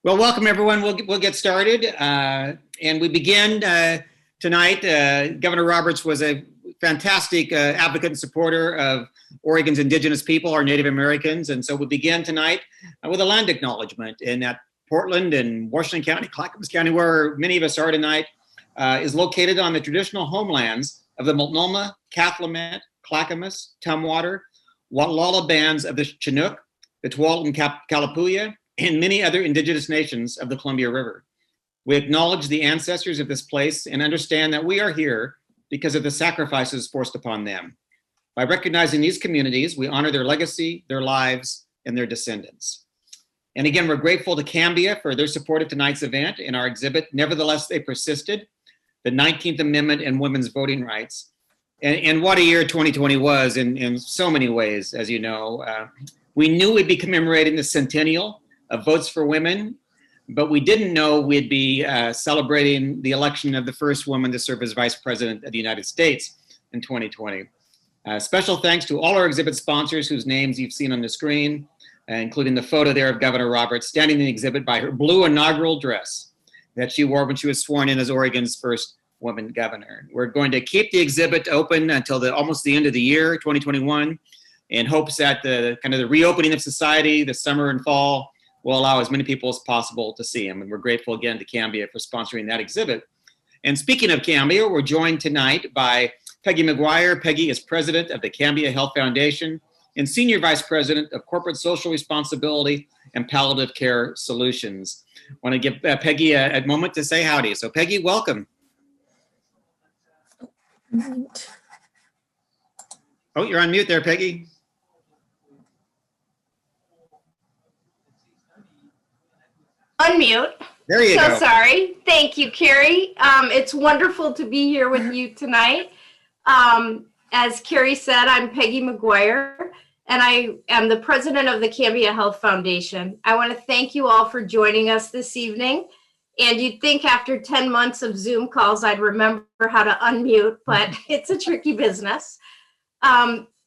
Well, welcome everyone. We'll get started, and we begin tonight. Governor Roberts was a fantastic advocate and supporter of Oregon's indigenous people, our Native Americans, and so we begin tonight with a land acknowledgement. And that Portland and Washington County, Clackamas County, where many of us are tonight, is located on the traditional homelands of the Multnomah, Cathlamet, Clackamas, Tumwater, Watlala bands of the Chinook, the Tualatin Kalapuya, and many other indigenous nations of the Columbia River. We acknowledge the ancestors of this place and understand that we are here because of the sacrifices forced upon them. By recognizing these communities, we honor their legacy, their lives, and their descendants. And again, we're grateful to Cambia for their support of tonight's event and our exhibit, Nevertheless They Persisted, the 19th Amendment and Women's Voting Rights. And what a year 2020 was in so many ways, as you know. We knew we'd be commemorating the centennial of votes for women, but we didn't know we'd be celebrating the election of the first woman to serve as Vice President of the United States in 2020. Special thanks to all our exhibit sponsors whose names you've seen on the screen, including the photo there of Governor Roberts standing in the exhibit by her blue inaugural dress that she wore when she was sworn in as Oregon's first woman governor. We're going to keep the exhibit open until almost the end of the year, 2021, in hopes that the reopening of society this summer and fall will allow as many people as possible to see him. And we're grateful again to Cambia for sponsoring that exhibit. And speaking of Cambia, we're joined tonight by Peggy McGuire. Peggy is president of the Cambia Health Foundation and senior vice president of corporate social responsibility and palliative care solutions. I want to give Peggy a moment to say howdy. So Peggy, welcome. Oh, you're on mute there, Peggy. Unmute. There you go. So sorry. Thank you, Kerry. It's wonderful to be here with you tonight. As Kerry said, I'm Peggy McGuire, and I am the president of the Cambia Health Foundation. I want to thank you all for joining us this evening. And you'd think after 10 months of Zoom calls, I'd remember how to unmute, but it's a tricky business.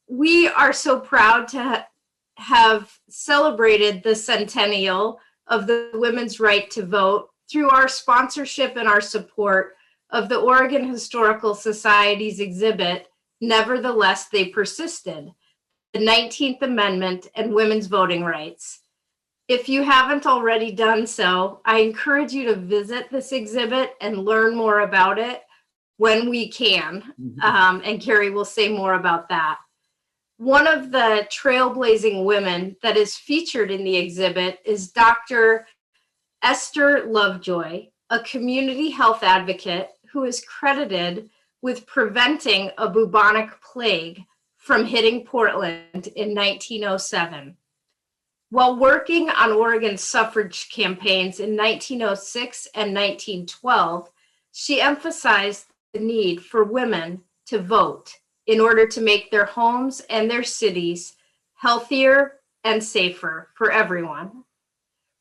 We are so proud to have celebrated the centennial of the women's right to vote through our sponsorship and our support of the Oregon Historical Society's exhibit, Nevertheless They Persisted, the 19th Amendment and Women's Voting Rights. If you haven't already done so, I encourage you to visit this exhibit and learn more about it when we can, and Kerry will say more about that. One of the trailblazing women that is featured in the exhibit is Dr. Esther Lovejoy, a community health advocate who is credited with preventing a bubonic plague from hitting Portland in 1907. While working on Oregon's suffrage campaigns in 1906 and 1912, she emphasized the need for women to vote in order to make their homes and their cities healthier and safer for everyone.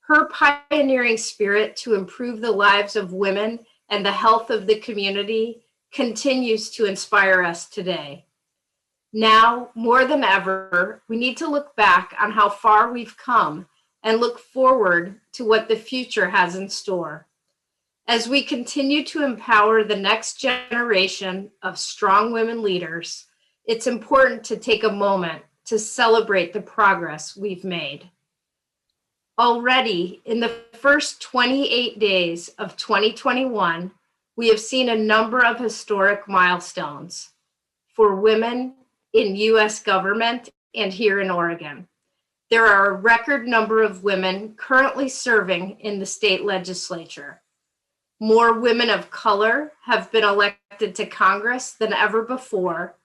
Her pioneering spirit to improve the lives of women and the health of the community continues to inspire us today. Now, more than ever, we need to look back on how far we've come and look forward to what the future has in store. As we continue to empower the next generation of strong women leaders, it's important to take a moment to celebrate the progress we've made. Already, in the first 28 days of 2021, we have seen a number of historic milestones for women in U.S. government and here in Oregon. There are a record number of women currently serving in the state legislature. More women of color have been elected to Congress than ever before,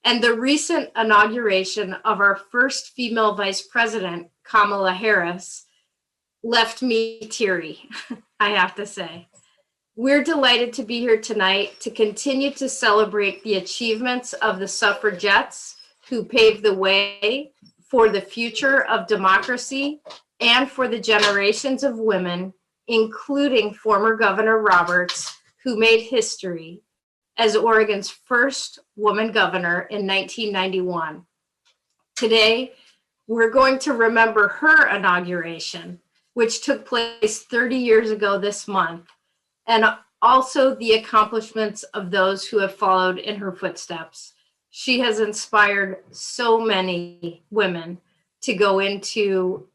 and the recent inauguration of our first female vice president, Kamala Harris, left me teary, I have to say. We're delighted to be here tonight to continue to celebrate the achievements of the suffragettes who paved the way for the future of democracy and for the generations of women, including former Governor Roberts, who made history as Oregon's first woman governor in 1991. Today, we're going to remember her inauguration which took place 30 years ago this month, and also the accomplishments of those who have followed in her footsteps. She has inspired so many women to go into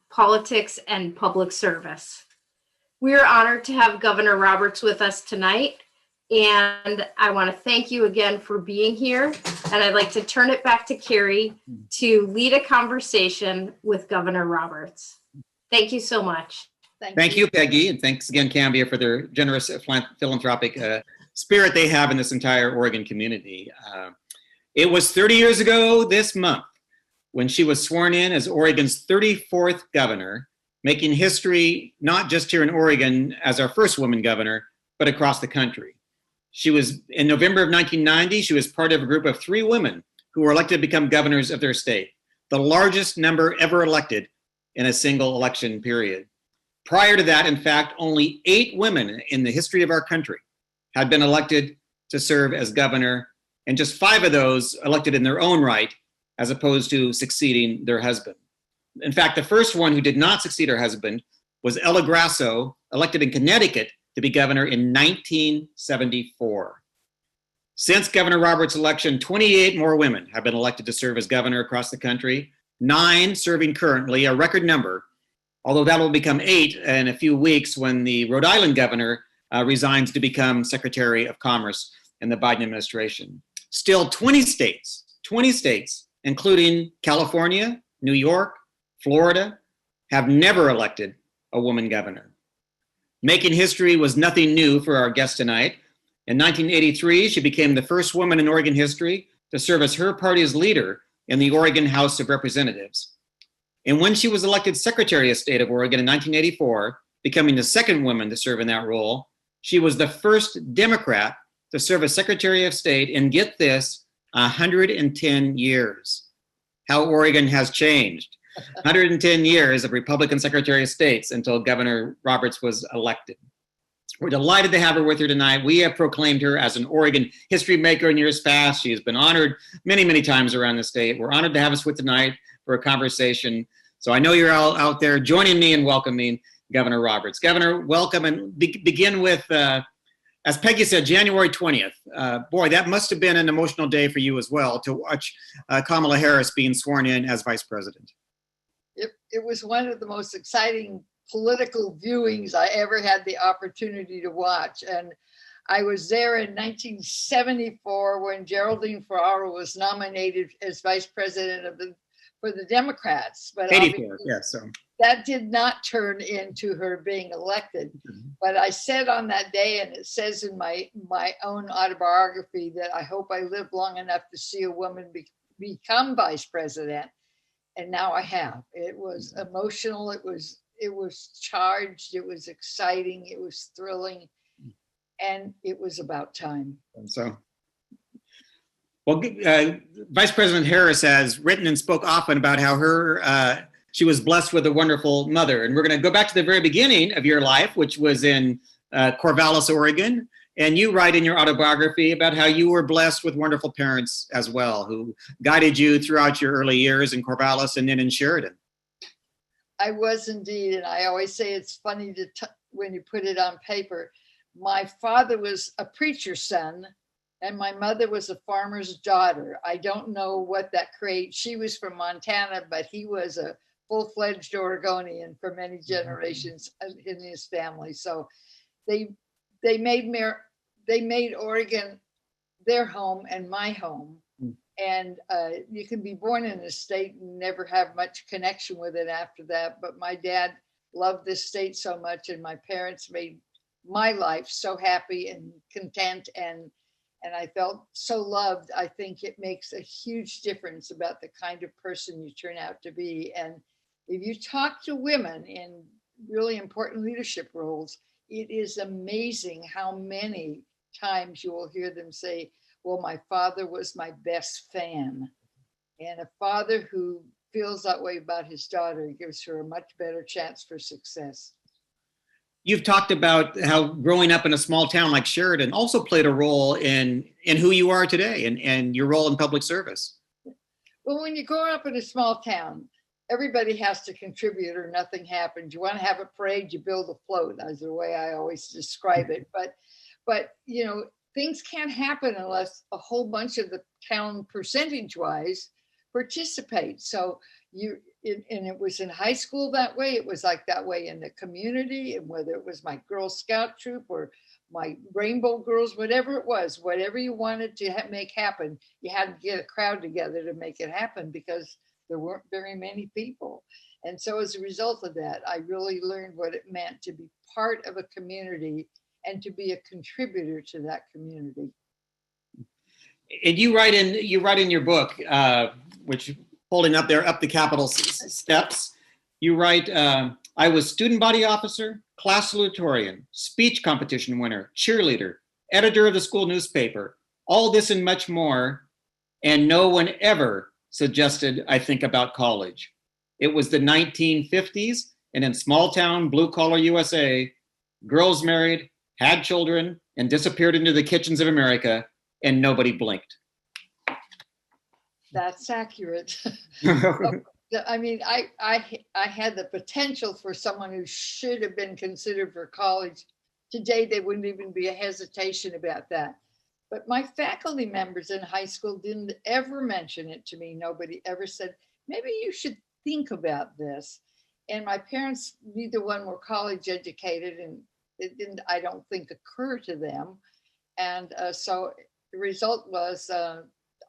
politics and public service. We are honored to have Governor Roberts with us tonight, and I want to thank you again for being here, and I'd like to turn it back to Kerry to lead a conversation with Governor Roberts. Thank you so much. Thank you, Peggy, and thanks again, Cambia, for their generous philanthropic spirit they have in this entire Oregon community. It was 30 years ago this month when she was sworn in as Oregon's 34th governor, making history not just here in Oregon as our first woman governor, but across the country. She was, in November of 1990, she was part of a group of 3 women who were elected to become governors of their state, the largest number ever elected in a single election period. Prior to that, in fact, only 8 women in the history of our country had been elected to serve as governor, and just 5 of those elected in their own right, as opposed to succeeding their husband. In fact, the first one who did not succeed her husband was Ella Grasso, elected in Connecticut to be governor in 1974. Since Governor Roberts' election, 28 more women have been elected to serve as governor across the country, 9 serving currently, a record number, although that will become 8 in a few weeks when the Rhode Island governor resigns to become Secretary of Commerce in the Biden administration. Still 20 states, including California, New York, Florida, have never elected a woman governor. Making history was nothing new for our guest tonight. In 1983, she became the first woman in Oregon history to serve as her party's leader in the Oregon House of Representatives. And when she was elected Secretary of State of Oregon in 1984, becoming the second woman to serve in that role, she was the first Democrat to serve as Secretary of State in, get this, 110 years. How Oregon has changed. 110 years of Republican Secretary of States until Governor Roberts was elected. We're delighted to have her with her tonight. We have proclaimed her as an Oregon history maker in years past. She has been honored many, many times around the state. We're honored to have us with tonight for a conversation. So I know you're all out there joining me in welcoming Governor Roberts. Governor, welcome, and begin with, as Peggy said, January 20th. Boy, that must have been an emotional day for you as well, to watch Kamala Harris being sworn in as Vice President. It was one of the most exciting political viewings I ever had the opportunity to watch. And I was there in 1974 when Geraldine Ferraro was nominated as Vice President for the Democrats. But 84, yes. So that did not turn into her being elected. Mm-hmm. But I said on that day, and it says in my own autobiography, that I hope I live long enough to see a woman become Vice President. And now I have. It was emotional. It was charged. It was exciting. It was thrilling. And it was about time. And so, well, Vice President Harris has written and spoke often about how she was blessed with a wonderful mother. And we're going to go back to the very beginning of your life, which was in Corvallis, Oregon. And you write in your autobiography about how you were blessed with wonderful parents as well, who guided you throughout your early years in Corvallis and then in Sheridan. I was indeed. And I always say it's funny when you put it on paper. My father was a preacher's son, and my mother was a farmer's daughter. I don't know what that creates. She was from Montana, but he was a full-fledged Oregonian for many generations in his family. So they made Oregon their home and my home. And you can be born in a state and never have much connection with it after that. But my dad loved this state so much, and my parents made my life so happy and content, and I felt so loved. I think it makes a huge difference about the kind of person you turn out to be. And if you talk to women in really important leadership roles, it is amazing how many times you will hear them say, well, my father was my best fan. And a father who feels that way about his daughter gives her a much better chance for success. You've talked about how growing up in a small town like Sheridan also played a role in who you are today and your role in public service. Well, when you grow up in a small town, everybody has to contribute or nothing happens. You want to have a parade, you build a float. That's the way I always describe it. But you know, things can't happen unless a whole bunch of the town percentage-wise participate. So and it was in high school that way. It was like that way in the community, and whether it was my Girl Scout troop or my Rainbow Girls, whatever it was, whatever you wanted to make happen, you had to get a crowd together to make it happen because there weren't very many people. And so as a result of that, I really learned what it meant to be part of a community and to be a contributor to that community. And you write in your book, which holding up there, up the Capitol steps, you write, I was student body officer, class salutatorian, speech competition winner, cheerleader, editor of the school newspaper, all this and much more. And no one ever suggested I think about college. It was the 1950s, and in small town, blue collar USA, girls married, had children, and disappeared into the kitchens of America, and nobody blinked. That's accurate. I mean, I had the potential for someone who should have been considered for college. Today, there wouldn't even be a hesitation about that. But my faculty members in high school didn't ever mention it to me. Nobody ever said, maybe you should think about this. And my parents, neither one were college educated, and it didn't, I don't think, occur to them. And so the result was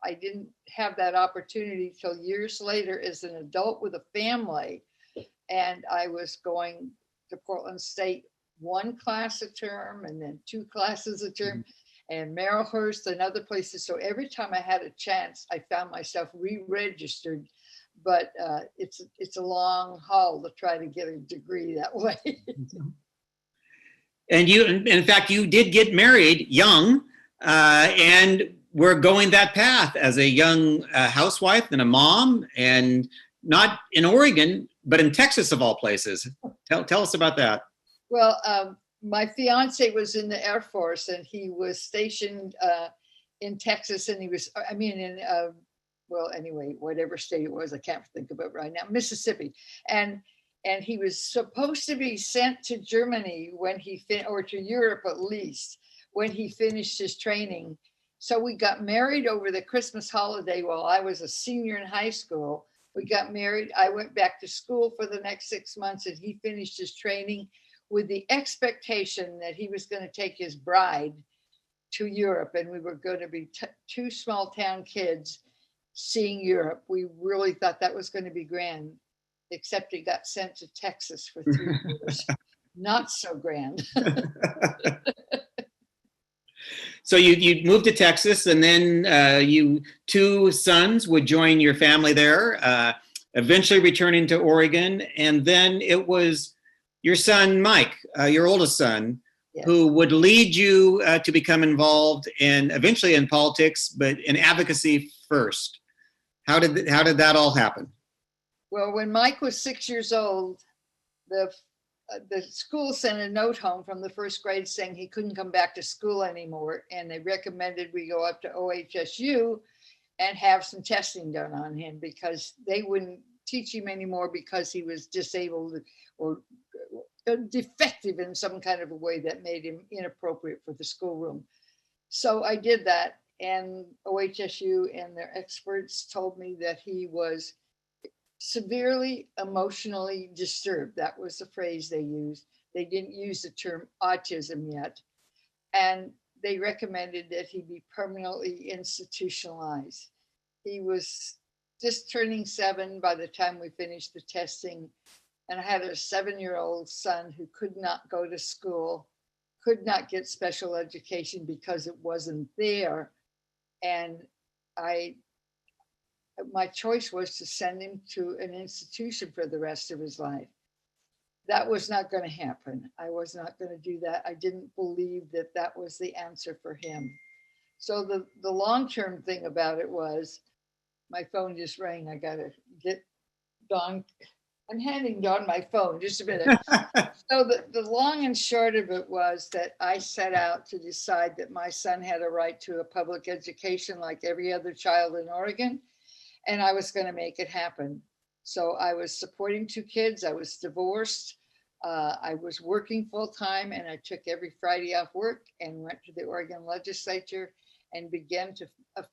I didn't have that opportunity till years later as an adult with a family. And I was going to Portland State 1 class a term and then 2 classes a term, and Marylhurst and other places. So every time I had a chance, I found myself re-registered. But it's a long haul to try to get a degree that way. And you, in fact, you did get married young, and were going that path as a young housewife and a mom, and not in Oregon, but in Texas of all places. Tell us about that. Well, my fiance was in the Air Force, and he was stationed in Texas, and he was, I mean, in, well, anyway, whatever state it was, I can't think of it right now, Mississippi. And he was supposed to be sent to Germany when he, or to Europe at least, when he finished his training. So we got married over the Christmas holiday while I was a senior in high school. We got married. I went back to school for the next 6 months, and he finished his training with the expectation that he was going to take his bride to Europe, and we were going to be 2 small town kids seeing Europe. We really thought that was going to be grand, except he got sent to Texas for 3 years. Not so grand. So you moved to Texas, and then you 2 sons would join your family there, eventually returning to Oregon. And then it was your son, Mike, your oldest son, yes, who would lead you to become involved in, eventually in politics, but in advocacy first. How did that all happen? Well, when Mike was 6 years old, the school sent a note home from the 1st grade saying he couldn't come back to school anymore. And they recommended we go up to OHSU and have some testing done on him because they wouldn't teach him anymore because he was disabled or defective in some kind of a way that made him inappropriate for the schoolroom. So I did that, and OHSU and their experts told me that he was severely emotionally disturbed. That was the phrase they used. They didn't use the term autism yet. And they recommended that he be permanently institutionalized. He was just turning 7 by the time we finished the testing. And I had a 7-year-old son who could not go to school, could not get special education because it wasn't there. And my choice was to send him to an institution for the rest of his life. That was not going to happen. I was not going to do that. I didn't believe that that was the answer for him. So the long-term thing about it was, my phone just rang. I got to get Dawn. I'm handing Dawn my phone, just a minute. So the long and short of it was that I set out to decide that my son had a right to a public education like every other child in Oregon, and I was going to make it happen. So I was supporting 2 kids. I was divorced. I was working full time, and I took every Friday off work and went to the Oregon Legislature and began to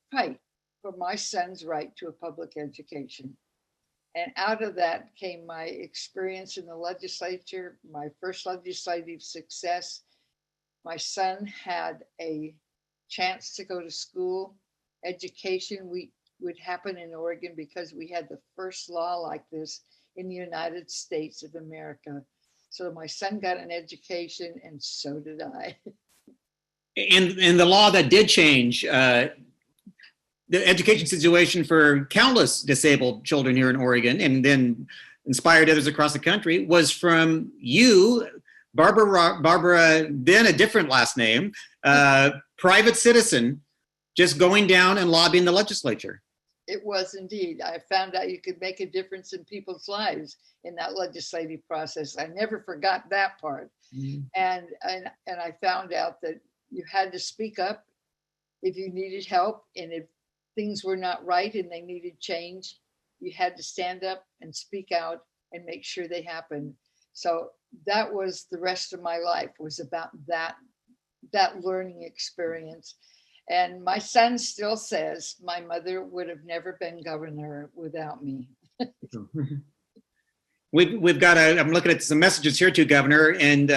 fight for my son's right to a public education. And out of that came my experience in the legislature, my first legislative success. My son had a chance to go to school. Education would happen in Oregon because we had the first law like this in the United States of America. So my son got an education, and so did I. And the law that did change the education situation for countless disabled children here in Oregon, and then inspired others across the country, was from you, Barbara, then a different last name, private citizen, just going down and lobbying the legislature. It was indeed. I found out you could make a difference in people's lives in that legislative process. I never forgot that part. Mm-hmm. And I found out that you had to speak up if you needed help, and if things were not right and they needed change, you had to stand up and speak out and make sure they happened. So that was the rest of my life, was about that learning experience. And my son still says my mother would have never been governor without me. We've got I'm looking at some messages here too, Governor, and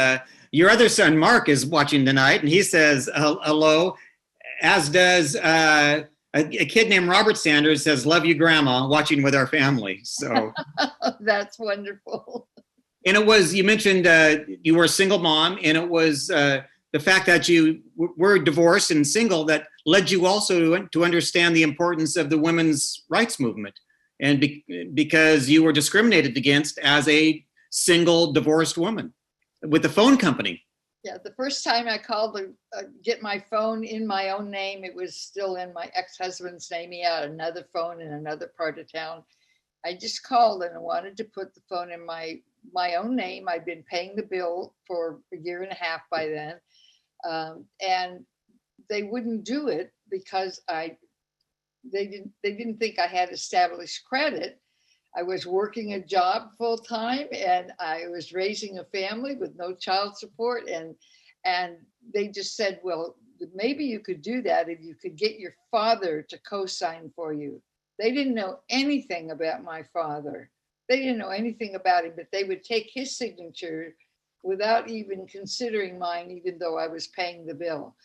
your other son, Mark, is watching tonight, and he says hello, as does a kid named Robert Sanders says, "Love you, Grandma," watching with our family. So that's wonderful. And it was, you mentioned you were a single mom, and it was the fact that you were divorced and single that led you also to understand the importance of the women's rights movement, and because you were discriminated against as a single divorced woman with the phone company. Yeah, the first time I called to get my phone in my own name, it was still in my ex-husband's name. He had another phone in another part of town. I just called and I wanted to put the phone in my own name. I'd been paying the bill for a year and a half by then. And they wouldn't do it because they didn't think I had established credit. I was working a job full time, and I was raising a family with no child support, and they just said, well, maybe you could do that if you could get your father to co-sign for you. They didn't know anything about my father. They didn't know anything about him, but they would take his signature without even considering mine, even though I was paying the bill.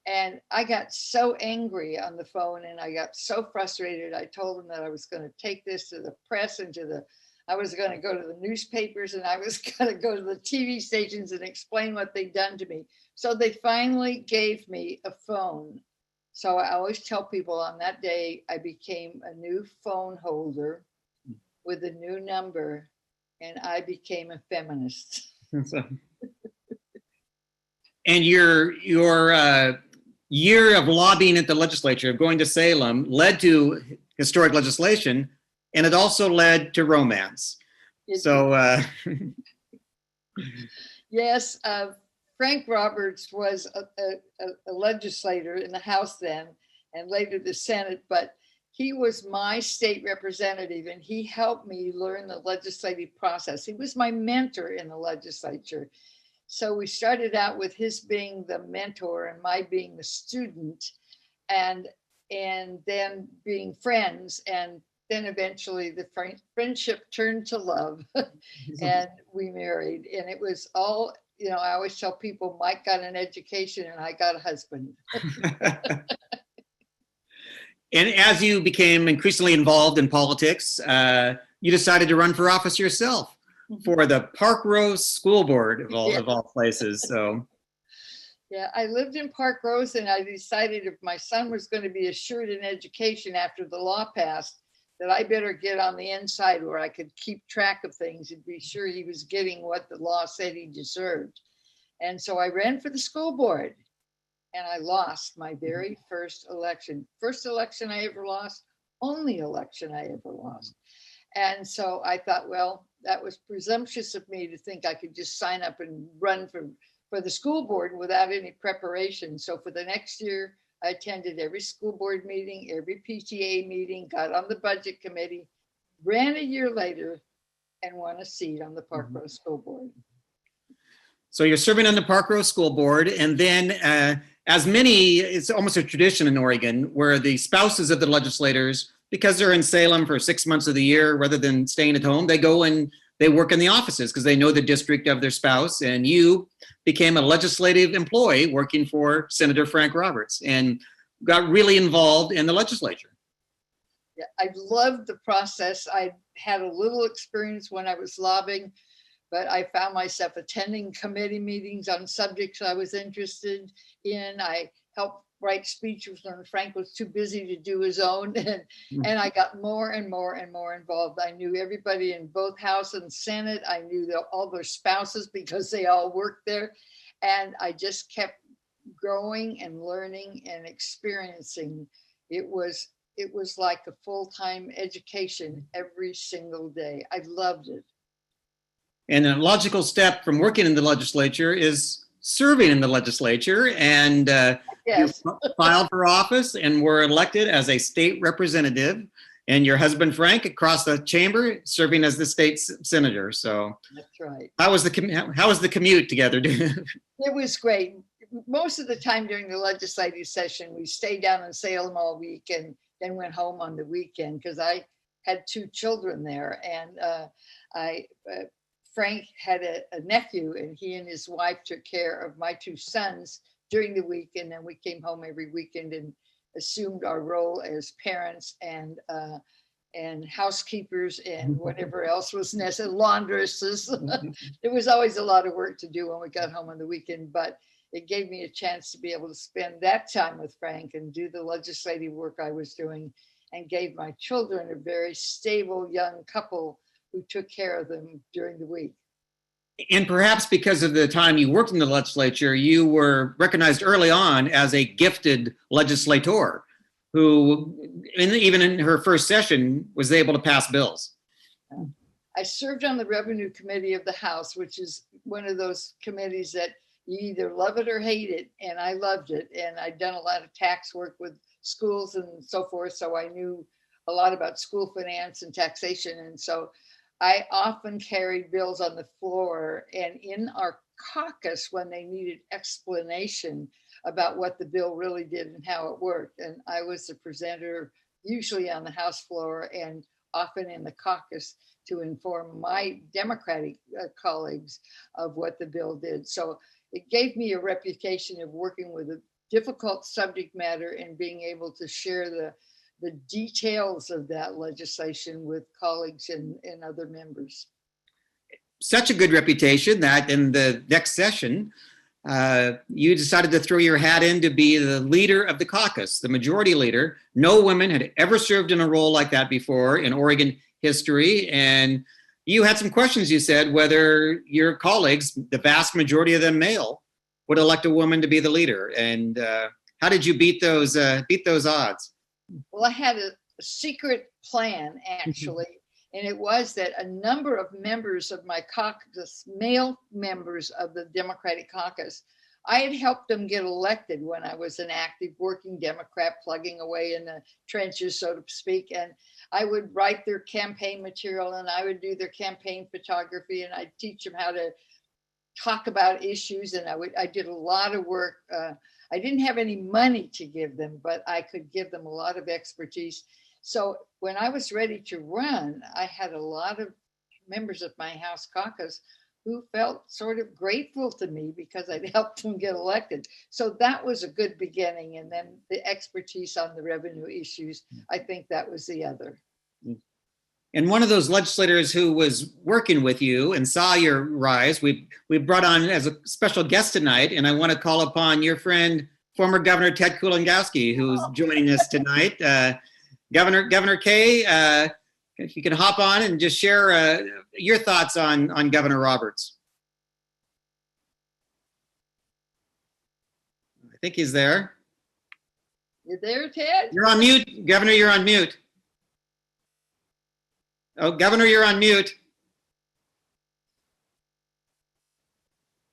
And I got so angry on the phone, and I got so frustrated. I told them that I was going to take this to the press and I was going to go to the newspapers, and I was going to go to the TV stations and explain what they'd done to me. So they finally gave me a phone. So I always tell people on that day, I became a new phone holder with a new number, and I became a feminist. And your year of lobbying at the legislature, of going to Salem, led to historic legislation, and it also led to romance. Yes, Frank Roberts was a legislator in the House then, and later the Senate, but he was my state representative, and he helped me learn the legislative process. He was my mentor in the legislature. So we started out with his being the mentor and my being the student, and then being friends, and then eventually the friendship turned to love and we married. And it was all, I always tell people, Mike got an education and I got a husband. And as you became increasingly involved in politics, you decided to run for office yourself for the Park Rose School Board of all places. So, yeah, I lived in Park Rose, and I decided if my son was going to be assured in education after the law passed, that I better get on the inside where I could keep track of things and be sure he was getting what the law said he deserved. And so I ran for the school board, and I lost my very first election. First election I ever lost, only election I ever lost. And so I thought, well, that was presumptuous of me to think I could just sign up and run for the school board without any preparation. So for the next year, I attended every school board meeting, every PTA meeting, got on the budget committee, ran a year later, and won a seat on the Park Row School Board. So you're serving on the Park Row School Board, and then as many, it's almost a tradition in Oregon where the spouses of the legislators, because they're in Salem for 6 months of the year rather than staying at home, they go and they work in the offices because they know the district of their spouse. And you became a legislative employee working for Senator Frank Roberts and got really involved in the legislature. Yeah, I loved the process. I had a little experience when I was lobbying, but I found myself attending committee meetings on subjects I was interested in. I helped write speeches when Frank was too busy to do his own. And I got more and more and more involved. I knew everybody in both House and Senate. I knew all their spouses because they all worked there. And I just kept growing and learning and experiencing. It was like a full-time education every single day. I loved it. And a logical step from working in the legislature is serving in the legislature, and yes. You filed for office and were elected as a state representative, and your husband Frank across the chamber serving as the state senator. So that's right. How was the commute together? It was great. Most of the time during the legislative session, we stayed down in Salem all week and then went home on the weekend because I had 2 children there, and Frank had a nephew, and he and his wife took care of my 2 sons during the week. And then we came home every weekend and assumed our role as parents and housekeepers and whatever else was necessary, laundresses. There was always a lot of work to do when we got home on the weekend, but it gave me a chance to be able to spend that time with Frank and do the legislative work I was doing, and gave my children a very stable young couple who took care of them during the week. And perhaps because of the time you worked in the legislature, you were recognized early on as a gifted legislator who, even in her first session, was able to pass bills. I served on the Revenue Committee of the House, which is one of those committees that you either love it or hate it, and I loved it. And I'd done a lot of tax work with schools and so forth, so I knew a lot about school finance and taxation. And so I often carried bills on the floor, and in our caucus when they needed explanation about what the bill really did and how it worked. And I was the presenter, usually on the House floor and often in the caucus, to inform my Democratic colleagues of what the bill did. So it gave me a reputation of working with a difficult subject matter and being able to share the details of that legislation with colleagues and other members. Such a good reputation that in the next session, you decided to throw your hat in to be the leader of the caucus, the majority leader. No women had ever served in a role like that before in Oregon history. And you had some questions, you said, whether your colleagues, the vast majority of them male, would elect a woman to be the leader. And how did you beat those odds? Well, I had a secret plan, actually, and it was that a number of members of my caucus, male members of the Democratic caucus, I had helped them get elected when I was an active working Democrat, plugging away in the trenches, so to speak. And I would write their campaign material, and I would do their campaign photography, and I'd teach them how to talk about issues. And I did a lot of work. I didn't have any money to give them, but I could give them a lot of expertise. So when I was ready to run, I had a lot of members of my House caucus who felt sort of grateful to me because I'd helped them get elected. So that was a good beginning. And then the expertise on the revenue issues, I think that was the other. And one of those legislators who was working with you and saw your rise, we brought on as a special guest tonight, and I want to call upon your friend, former Governor Ted Kulongoski, who's joining us tonight. Governor Kay, if you can hop on and just share your thoughts on Governor Roberts. I think he's there. You there, Ted? You're on mute, Governor. You're on mute. Oh, Governor, you're on mute.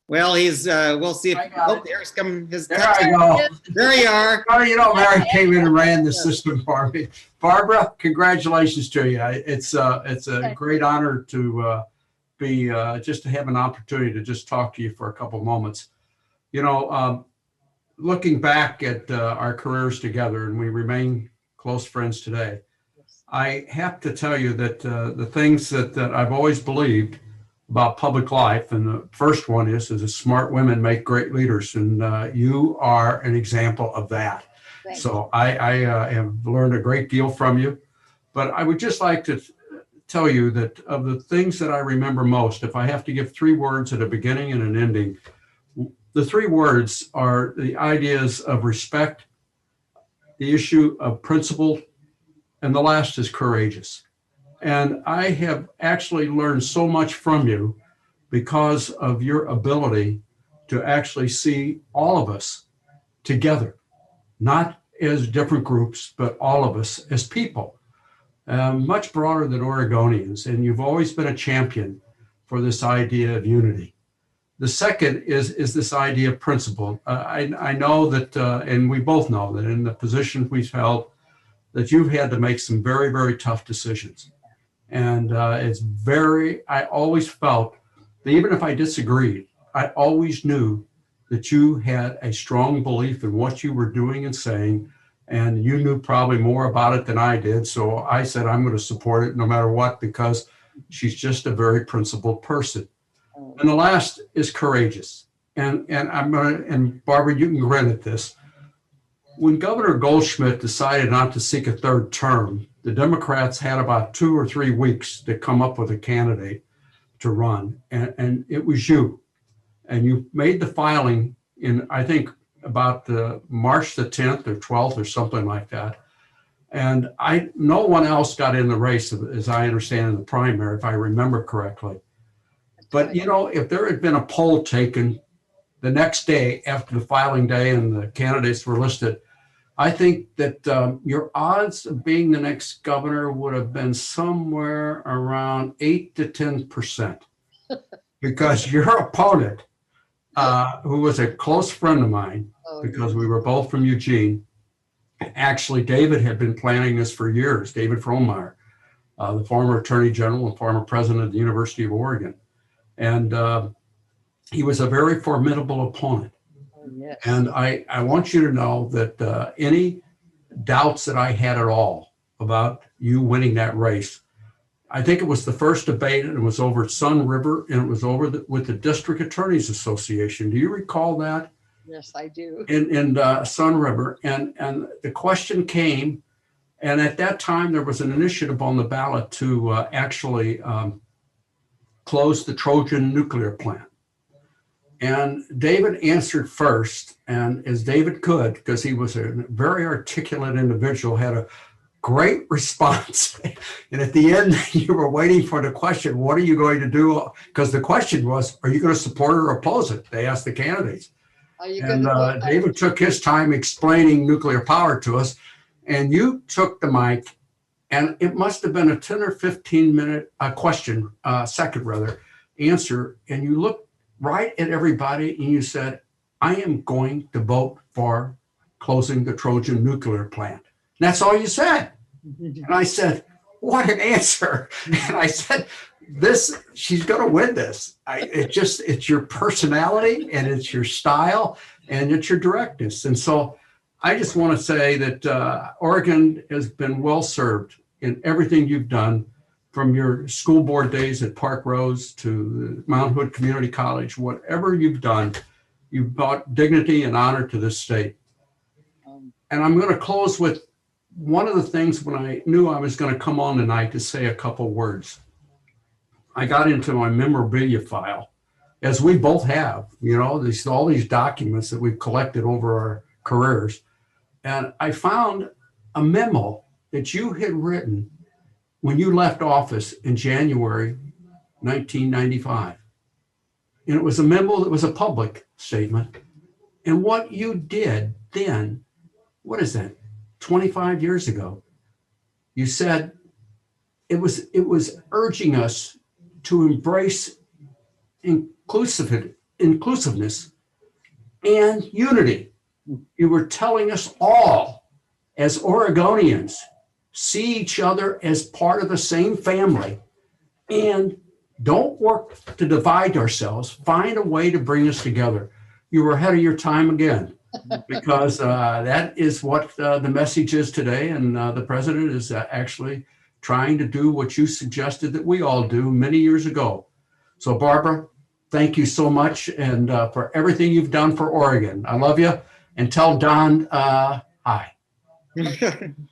Well, he's, we'll see if, I got oh, it. there's come his There text. I go. There you are. Oh, you know, Mary came in and ran the system for me. Barbara, congratulations to you. It's a great honor to be just to have an opportunity to just talk to you for a couple moments. You know, looking back at our careers together, and we remain close friends today, I have to tell you that the things that I've always believed about public life, and the first one is that smart women make great leaders, and you are an example of that. So I have learned a great deal from you, but I would just like to tell you that of the things that I remember most, if I have to give 3 words at a beginning and an ending, the 3 words are the ideas of respect, the issue of principle, and the last is courageous. And I have actually learned so much from you because of your ability to actually see all of us together, not as different groups, but all of us as people, much broader than Oregonians. And you've always been a champion for this idea of unity. The second is this idea of principle. I know that, and we both know that in the position we've held, that you've had to make some very, very tough decisions. And I always felt that even if I disagreed, I always knew that you had a strong belief in what you were doing and saying, and you knew probably more about it than I did. So I said, I'm going to support it no matter what, because she's just a very principled person. And the last is courageous. And Barbara, you can grin at this. When Governor Goldschmidt decided not to seek a 3rd term, the Democrats had about 2 or 3 weeks to come up with a candidate to run. And it was you. And you made the filing in, I think, about March the 10th or 12th or something like that. And no one else got in the race, as I understand, in the primary, if I remember correctly. But, you know, if there had been a poll taken the next day after the filing day and the candidates were listed, I think that your odds of being the next governor would have been somewhere around 8 to 10%, because your opponent, who was a close friend of mine, because we were both from Eugene, actually, David had been planning this for years, David Frohnmeyer, the former Attorney General and former president of the University of Oregon. And he was a very formidable opponent. Yes. And I want you to know that any doubts that I had at all about you winning that race, I think it was the first debate, and it was over at Sun River, and it was over with the District Attorneys Association. Do you recall that? Yes, I do. In Sun River, and the question came, and at that time there was an initiative on the ballot to actually close the Trojan nuclear plant. And David answered first, and as David could, because he was a very articulate individual, had a great response. And at the end, you were waiting for the question, what are you going to do? Because the question was, are you going to support or oppose it? They asked the candidates. And David took his time explaining nuclear power to us, and you took the mic, and it must have been a 10 or 15 minute second answer, and you looked right at everybody and you said, I am going to vote for closing the Trojan nuclear plant. And that's all you said. And I said, what an answer. And I said, she's going to win this. It's your personality, and it's your style, and it's your directness. And so I just want to say that Oregon has been well served in everything you've done, from your school board days at Park Rose to Mount Hood Community College. Whatever you've done, you've brought dignity and honor to this state. And I'm going to close with one of the things when I knew I was going to come on tonight to say a couple words. I got into my memorabilia file, as we both have, you know, all these documents that we've collected over our careers. And I found a memo that you had written when you left office in January 1995. And it was a memo that was a public statement. And what you did then, what is that, 25 years ago, you said it was urging us to embrace inclusivity inclusiveness and unity. You were telling us all, as Oregonians, see each other as part of the same family and don't work to divide ourselves. Find a way to bring us together. You were ahead of your time again, because that is what the message is today. And the president is actually trying to do what you suggested that we all do many years ago. So Barbara, thank you so much, and for everything you've done for Oregon. I love you, and tell Don hi.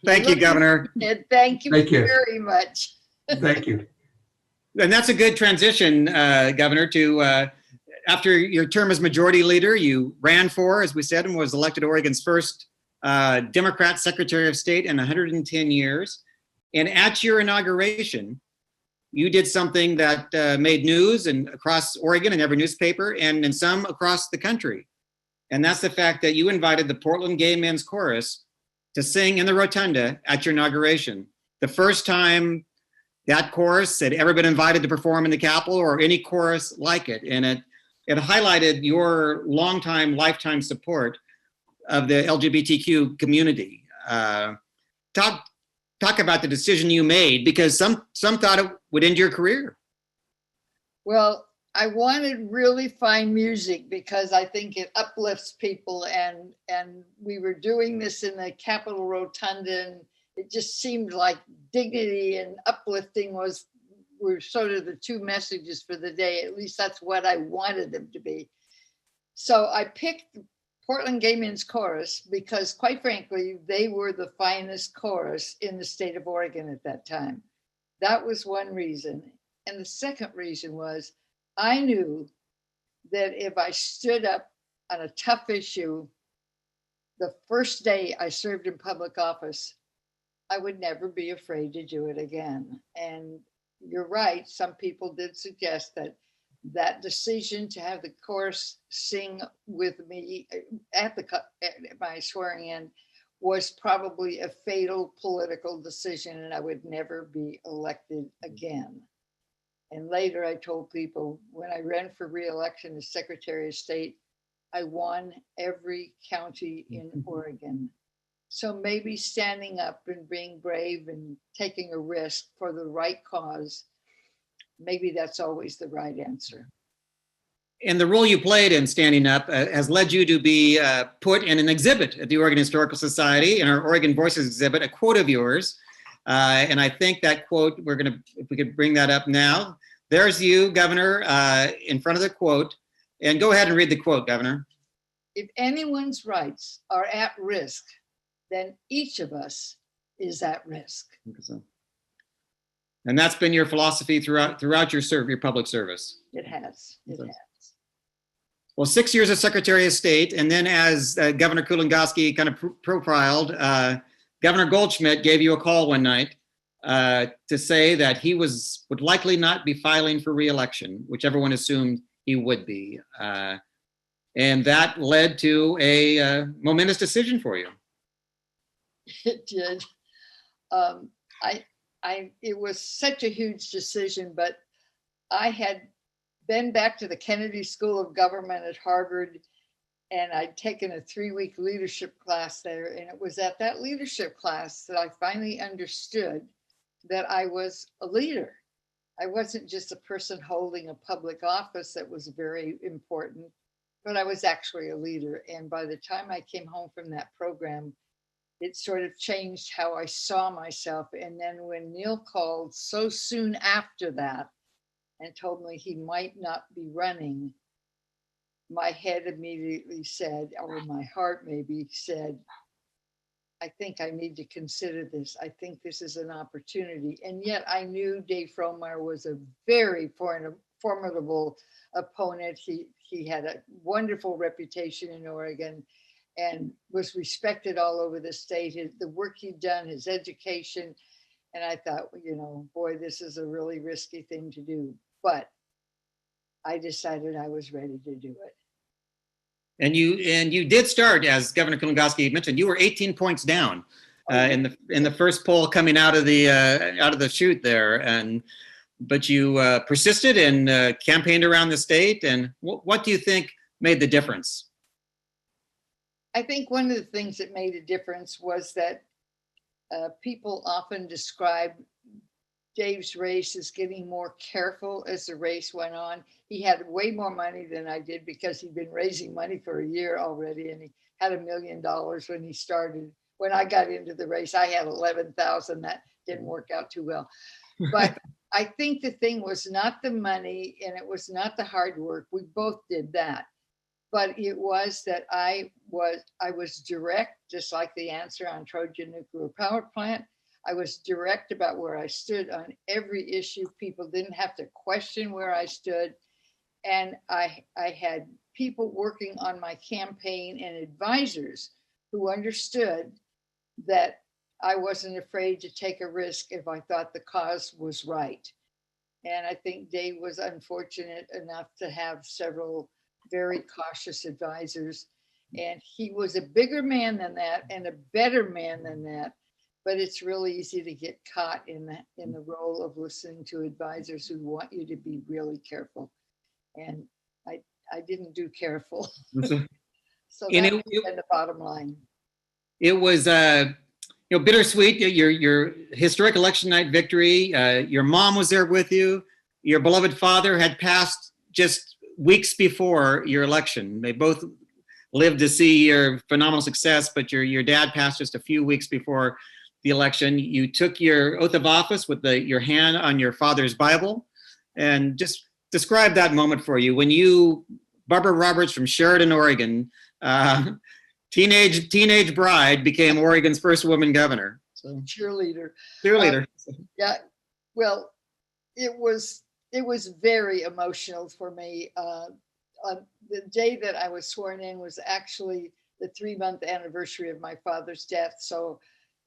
Thank you, Governor. Thank you Thank you. very much. Thank you. And that's a good transition, Governor, to after your term as majority leader, you ran for, as we said, and was elected Oregon's first Democrat Secretary of State in 110 years. And at your inauguration, you did something that made news and across Oregon in every newspaper and in some across the country. And that's the fact that you invited the Portland Gay Men's Chorus to sing in the rotunda at your inauguration. The first time that chorus had ever been invited to perform in the Capitol, or any chorus like it. And it highlighted your longtime, lifetime support of the LGBTQ community. Talk about the decision you made, because some thought it would end your career. Well, I wanted really fine music because I think it uplifts people, and we were doing this in the Capitol Rotunda, and it just seemed like dignity and uplifting were sort of the two messages for the day. At least that's what I wanted them to be. So I picked Portland Gay Men's Chorus because, quite frankly, they were the finest chorus in the state of Oregon at that time. That was one reason. And the second reason was I knew that if I stood up on a tough issue the first day I served in public office, I would never be afraid to do it again. And you're right, some people did suggest that decision to have the chorus sing with me at my swearing in was probably a fatal political decision, and I would never be elected again. And later I told people, when I ran for re-election as Secretary of State, I won every county in Oregon. So maybe standing up and being brave and taking a risk for the right cause, maybe that's always the right answer. And the role you played in standing up has led you to be put in an exhibit at the Oregon Historical Society, in our Oregon Voices exhibit, a quote of yours. And I think that quote, if we could bring that up now. There's you, Governor, in front of the quote. And go ahead and read the quote, Governor. If anyone's rights are at risk, then each of us is at risk. And that's been your philosophy throughout your public service. It has. It has. Well, 6 years as Secretary of State, and then as Governor Kulongoski kind of profiled, Governor Goldschmidt gave you a call one night to say that he would likely not be filing for re-election, which everyone assumed he would be. And that led to a momentous decision for you. It did. It was such a huge decision, but I had been back to the Kennedy School of Government at Harvard, and I'd taken a 3-week leadership class there. And it was at that leadership class that I finally understood that I was a leader. I wasn't just a person holding a public office that was very important, but I was actually a leader. And by the time I came home from that program, it sort of changed how I saw myself. And then when Neil called so soon after that and told me he might not be running, my head immediately said, or my heart maybe said, I think I need to consider this. I think this is an opportunity. And yet I knew Dave Fromeyer was a very formidable opponent. He had a wonderful reputation in Oregon and was respected all over the state. The work he'd done, his education. And I thought, boy, this is a really risky thing to do. But I decided I was ready to do it. And you did start, as Governor Kulongoski mentioned, you were 18 points down in the first poll coming out of the chute there, and but you persisted and campaigned around the state. And what do you think made the difference? I think one of the things that made a difference was that people often describe Dave's race as getting more careful as the race went on. He had way more money than I did because he'd been raising money for a year already, and he had $1 million when he started. When I got into the race, I had 11,000. That didn't work out too well. But I think the thing was not the money, and it was not the hard work. We both did that. But it was that I was direct, just like the answer on Trojan nuclear power plant. I was direct about where I stood on every issue. People didn't have to question where I stood. And I had people working on my campaign and advisors who understood that I wasn't afraid to take a risk if I thought the cause was right. And I think Dave was unfortunate enough to have several very cautious advisors. And he was a bigger man than that and a better man than that. But it's really easy to get caught in the role of listening to advisors who want you to be really careful. And I didn't do careful. So that's the bottom line. It was bittersweet. Your historic election night victory. Your mom was there with you. Your beloved father had passed just weeks before your election. They both lived to see your phenomenal success, but your dad passed just a few weeks before the election. You took your oath of office with your hand on your father's Bible, and just describe that moment for you when Barbara Roberts from Sheridan, Oregon, teenage bride, became Oregon's first woman governor. So cheerleader. Yeah. Well, it was very emotional for me. The day that I was sworn in was actually the 3-month anniversary of my father's death.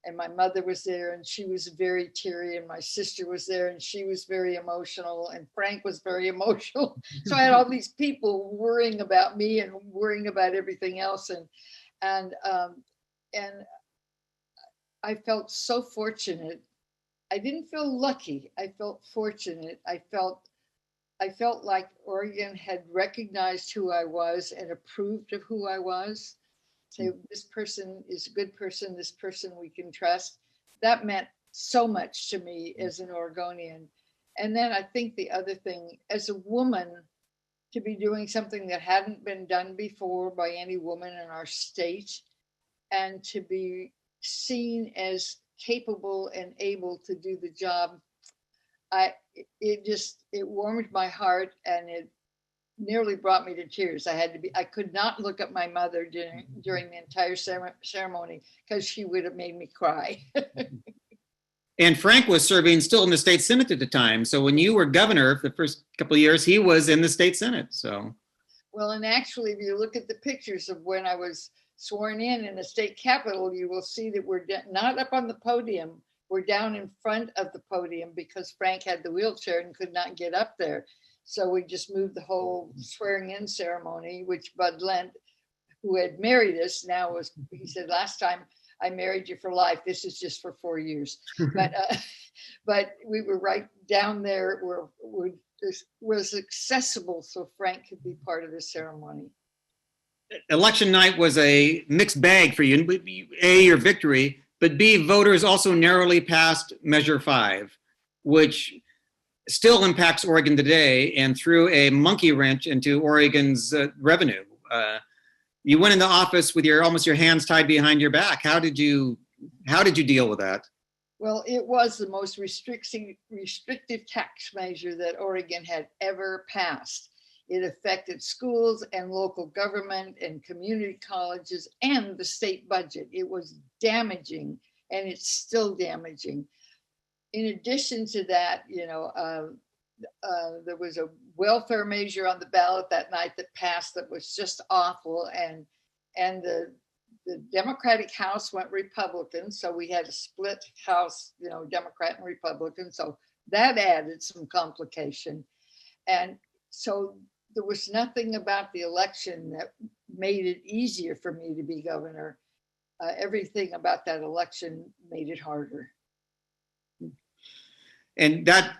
And my mother was there and she was very teary, and my sister was there and she was very emotional, and Frank was very emotional. So I had all these people worrying about me and worrying about everything else. And I felt so fortunate. I didn't feel lucky. I felt fortunate. I felt like Oregon had recognized who I was and approved of who I was. Say, this person is a good person, this person we can trust. That meant so much to me as an Oregonian. And then I think the other thing, as a woman, to be doing something that hadn't been done before by any woman in our state, and to be seen as capable and able to do the job, it warmed my heart, and it nearly brought me to tears. I could not look at my mother during the entire ceremony because she would have made me cry. And Frank was serving still in the state Senate at the time. So when you were governor for the first couple of years, he was in the state Senate. So, well, and actually, if you look at the pictures of when I was sworn in the state capitol, you will see that we're not up on the podium. We're down in front of the podium because Frank had the wheelchair and could not get up there. So we just moved the whole swearing in ceremony, which Bud Lent, who had married us, he said, last time I married you for life. This is just for 4 years. But we were right down there where it was accessible so Frank could be part of the ceremony. Election night was a mixed bag for you. A, your victory, but B, voters also narrowly passed Measure 5, which still impacts Oregon today and threw a monkey wrench into Oregon's revenue. You went into office with almost your hands tied behind your back. How did you deal with that? Well, it was the most restrictive tax measure that Oregon had ever passed. It affected schools and local government and community colleges and the state budget. It was damaging, and it's still damaging. In addition to that, there was a welfare measure on the ballot that night that passed that was just awful, and the Democratic House went Republican, so we had a split House, Democrat and Republican, so that added some complication. And so there was nothing about the election that made it easier for me to be governor. Everything about that election made it harder. And that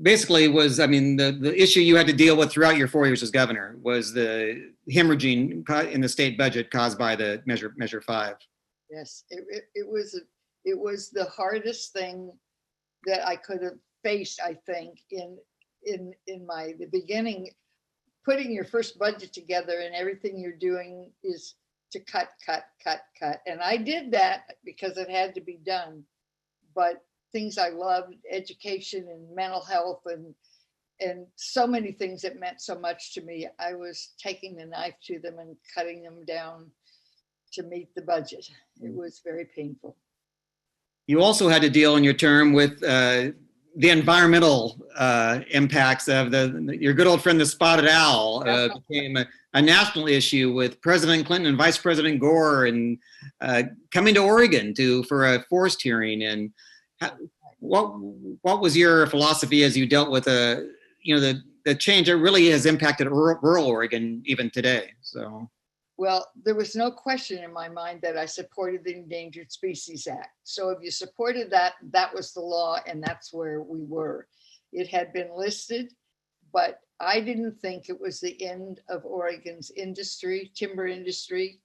basically was, I mean, the issue you had to deal with throughout your 4 years as governor was the hemorrhaging in the state budget caused by the Measure 5. Yes, it was the hardest thing that I could have faced, I think, in the beginning. Putting your first budget together and everything you're doing is to cut. And I did that because it had to be done. But things I loved, education and mental health and so many things that meant so much to me, I was taking the knife to them and cutting them down to meet the budget. It was very painful. You also had to deal in your term with the environmental impacts of your good old friend, the spotted owl, became a national issue with President Clinton and Vice President Gore and coming to Oregon for a forest hearing. And what was your philosophy as you dealt with the change that really has impacted rural Oregon even today? So. Well, there was no question in my mind that I supported the Endangered Species Act. So if you supported that, that was the law, and that's where we were. It had been listed, but I didn't think it was the end of Oregon's timber industry.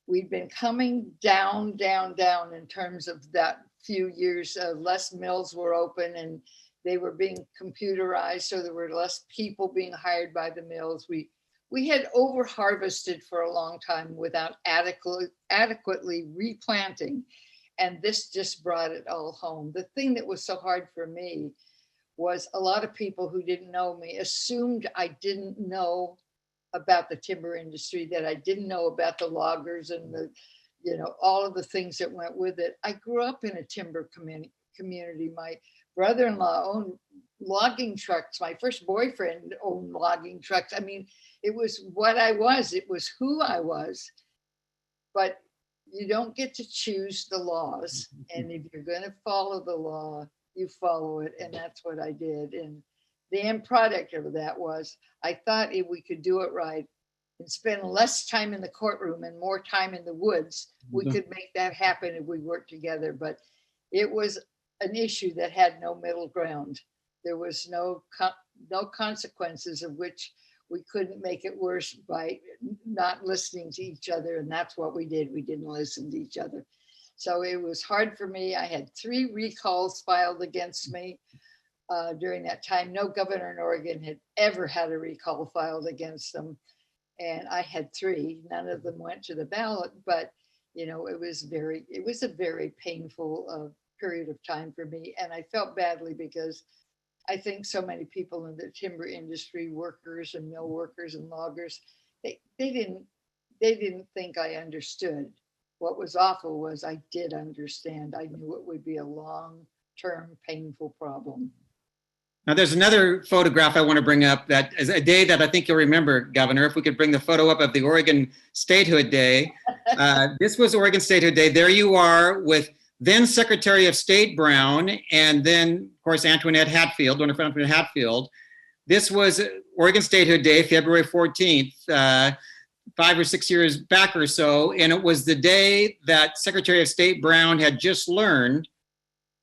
We'd been coming down in terms of that few years. Less mills were open and they were being computerized, so there were less people being hired by the mills. We had over harvested for a long time without adequately replanting. And this just brought it all home. The thing that was so hard for me was a lot of people who didn't know me assumed I didn't know about the timber industry, that I didn't know about the loggers and all of the things that went with it. I grew up in a timber community. My brother-in-law owned logging trucks. My first boyfriend owned logging trucks. I mean, it was what I was. It was who I was. But you don't get to choose the laws. And if you're going to follow the law, you follow it. And that's what I did. And the end product of that was, I thought if we could do it right and spend less time in the courtroom and more time in the woods, we could make that happen if we worked together. But it was an issue that had no middle ground. There was no consequences of which we couldn't make it worse by not listening to each other. And that's what we did. We didn't listen to each other. So it was hard for me. I had 3 recalls filed against me during that time. No governor in Oregon had ever had a recall filed against them. And I had 3. None of them went to the ballot, but it was a very painful period of time for me. And I felt badly because I think so many people in the timber industry, workers and mill workers and loggers, they didn't think I understood. What was awful was I did understand. I knew it would be a long-term painful problem. Now there's another photograph I want to bring up that is a day that I think you'll remember, Governor, if we could bring the photo up of the Oregon Statehood Day. This was Oregon Statehood Day. There you are with then Secretary of State Brown, and then, of course, Antoinette Hatfield, Wonderful Antoinette Hatfield. This was Oregon Statehood Day, February 14th, 5 or 6 years back or so, and it was the day that Secretary of State Brown had just learned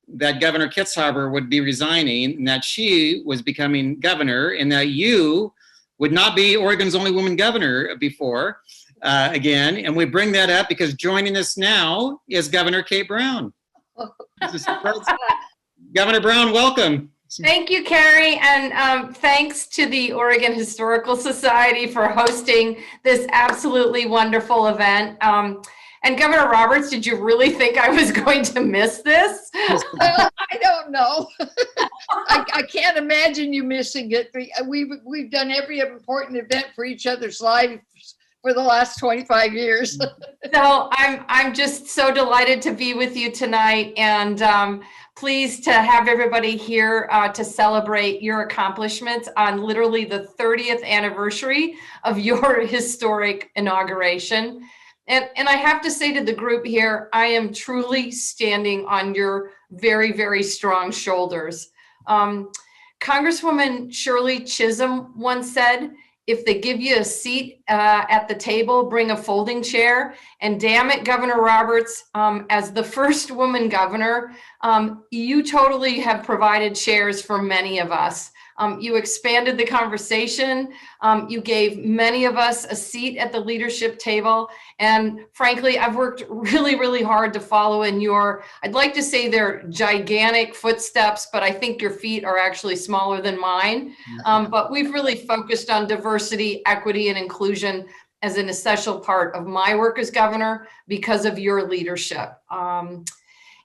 that Governor Kitzhaber would be resigning, and that she was becoming governor, and that you would not be Oregon's only woman governor before. Again, and we bring that up because joining us now is Governor Kate Brown. Governor Brown, welcome. Thank you, Kerry, and thanks to the Oregon Historical Society for hosting this absolutely wonderful event. And Governor Roberts, did you really think I was going to miss this? I don't know. I can't imagine you missing it. We've done every important event for each other's lives for the last 25 years. So I'm just so delighted to be with you tonight, and pleased to have everybody here to celebrate your accomplishments on literally the 30th anniversary of your historic inauguration. And I have to say to the group here, I am truly standing on your very, very strong shoulders. Congresswoman Shirley Chisholm once said, if they give you a seat at the table, bring a folding chair. And damn it, Governor Roberts, as the first woman governor, you totally have provided chairs for many of us. You expanded the conversation. You gave many of us a seat at the leadership table. And frankly, I've worked really, really hard to follow in your, I'd like to say they're gigantic footsteps, but I think your feet are actually smaller than mine. But we've really focused on diversity, equity, and inclusion as an essential part of my work as governor because of your leadership.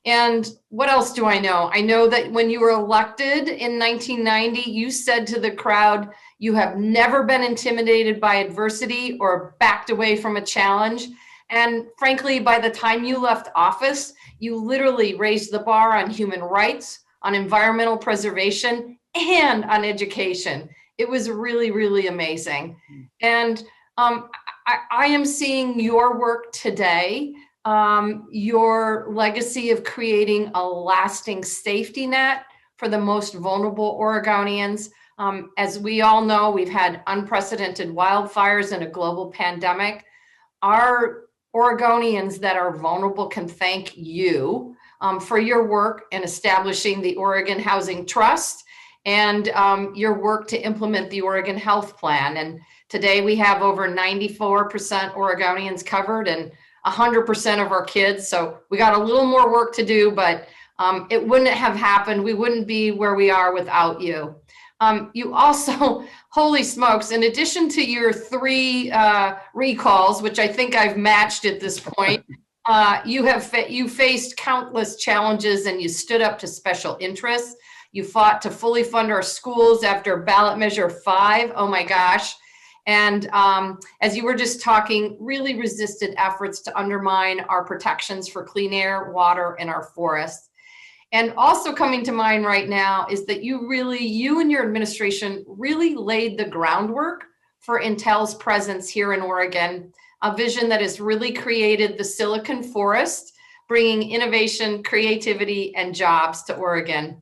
And what else do I know? I know that when you were elected in 1990, you said to the crowd, you have never been intimidated by adversity or backed away from a challenge. And frankly, by the time you left office, you literally raised the bar on human rights, on environmental preservation, and on education. It was really, really amazing. And I am seeing your work today, your legacy of creating a lasting safety net for the most vulnerable Oregonians. As we all know, we've had unprecedented wildfires and a global pandemic. Our Oregonians that are vulnerable can thank you for your work in establishing the Oregon Housing Trust and your work to implement the Oregon Health Plan. And today we have over 94% Oregonians covered and 100% of our kids. So we got a little more work to do, but it wouldn't have happened. We wouldn't be where we are without you. You also, holy smokes, in addition to your 3 recalls, which I think I've matched at this point, you faced countless challenges and you stood up to special interests. You fought to fully fund our schools after ballot measure 5. Oh my gosh. And as you were just talking, really resisted efforts to undermine our protections for clean air, water, and our forests. And also coming to mind right now is that you and your administration really laid the groundwork for Intel's presence here in Oregon, a vision that has really created the Silicon Forest, bringing innovation, creativity, and jobs to Oregon.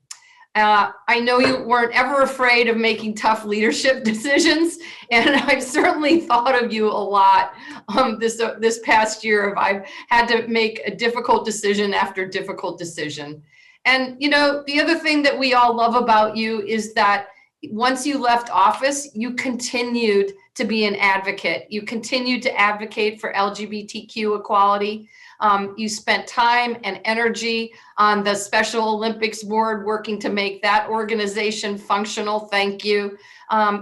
I know you weren't ever afraid of making tough leadership decisions, and I've certainly thought of you a lot this past year. I've had to make a difficult decision after difficult decision. And you know, the other thing that we all love about you is that once you left office, you continued to be an advocate. You continued to advocate for LGBTQ equality. You spent time and energy on the Special Olympics Board working to make that organization functional. Thank you.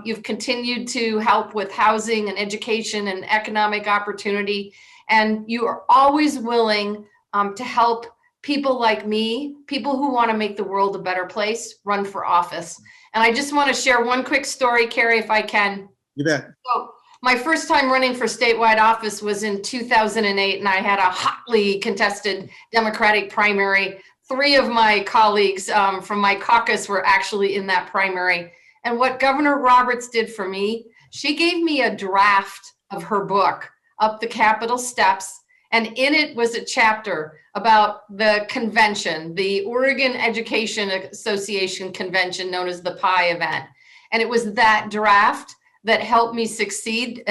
You've continued to help with housing and education and economic opportunity. And you are always willing to help people like me, people who want to make the world a better place, run for office. And I just want to share one quick story, Kerry, if I can. You bet. So, my first time running for statewide office was in 2008, and I had a hotly contested Democratic primary. 3 of my colleagues from my caucus were actually in that primary. And what Governor Roberts did for me, she gave me a draft of her book, Up the Capitol Steps, and in it was a chapter about the convention, the Oregon Education Association convention known as the PI event. And it was that draft that helped me succeed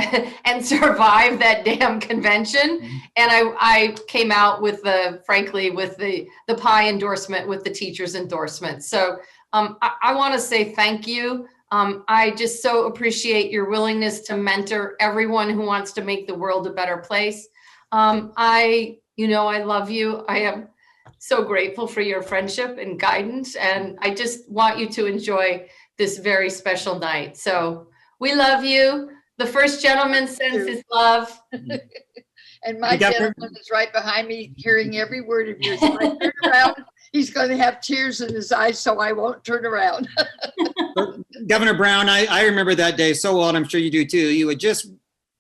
and survive that damn convention. And I came out with frankly, with the PI endorsement, with the teacher's endorsement. So I want to say thank you. I just so appreciate your willingness to mentor everyone who wants to make the world a better place. I love you. I am so grateful for your friendship and guidance. And I just want you to enjoy this very special night. So we love you. The first gentleman sends his love. And my gentleman is right behind me, hearing every word of yours. If I turn around, he's going to have tears in his eyes, so I won't turn around. Governor Brown, I remember that day so well, and I'm sure you do too. You had just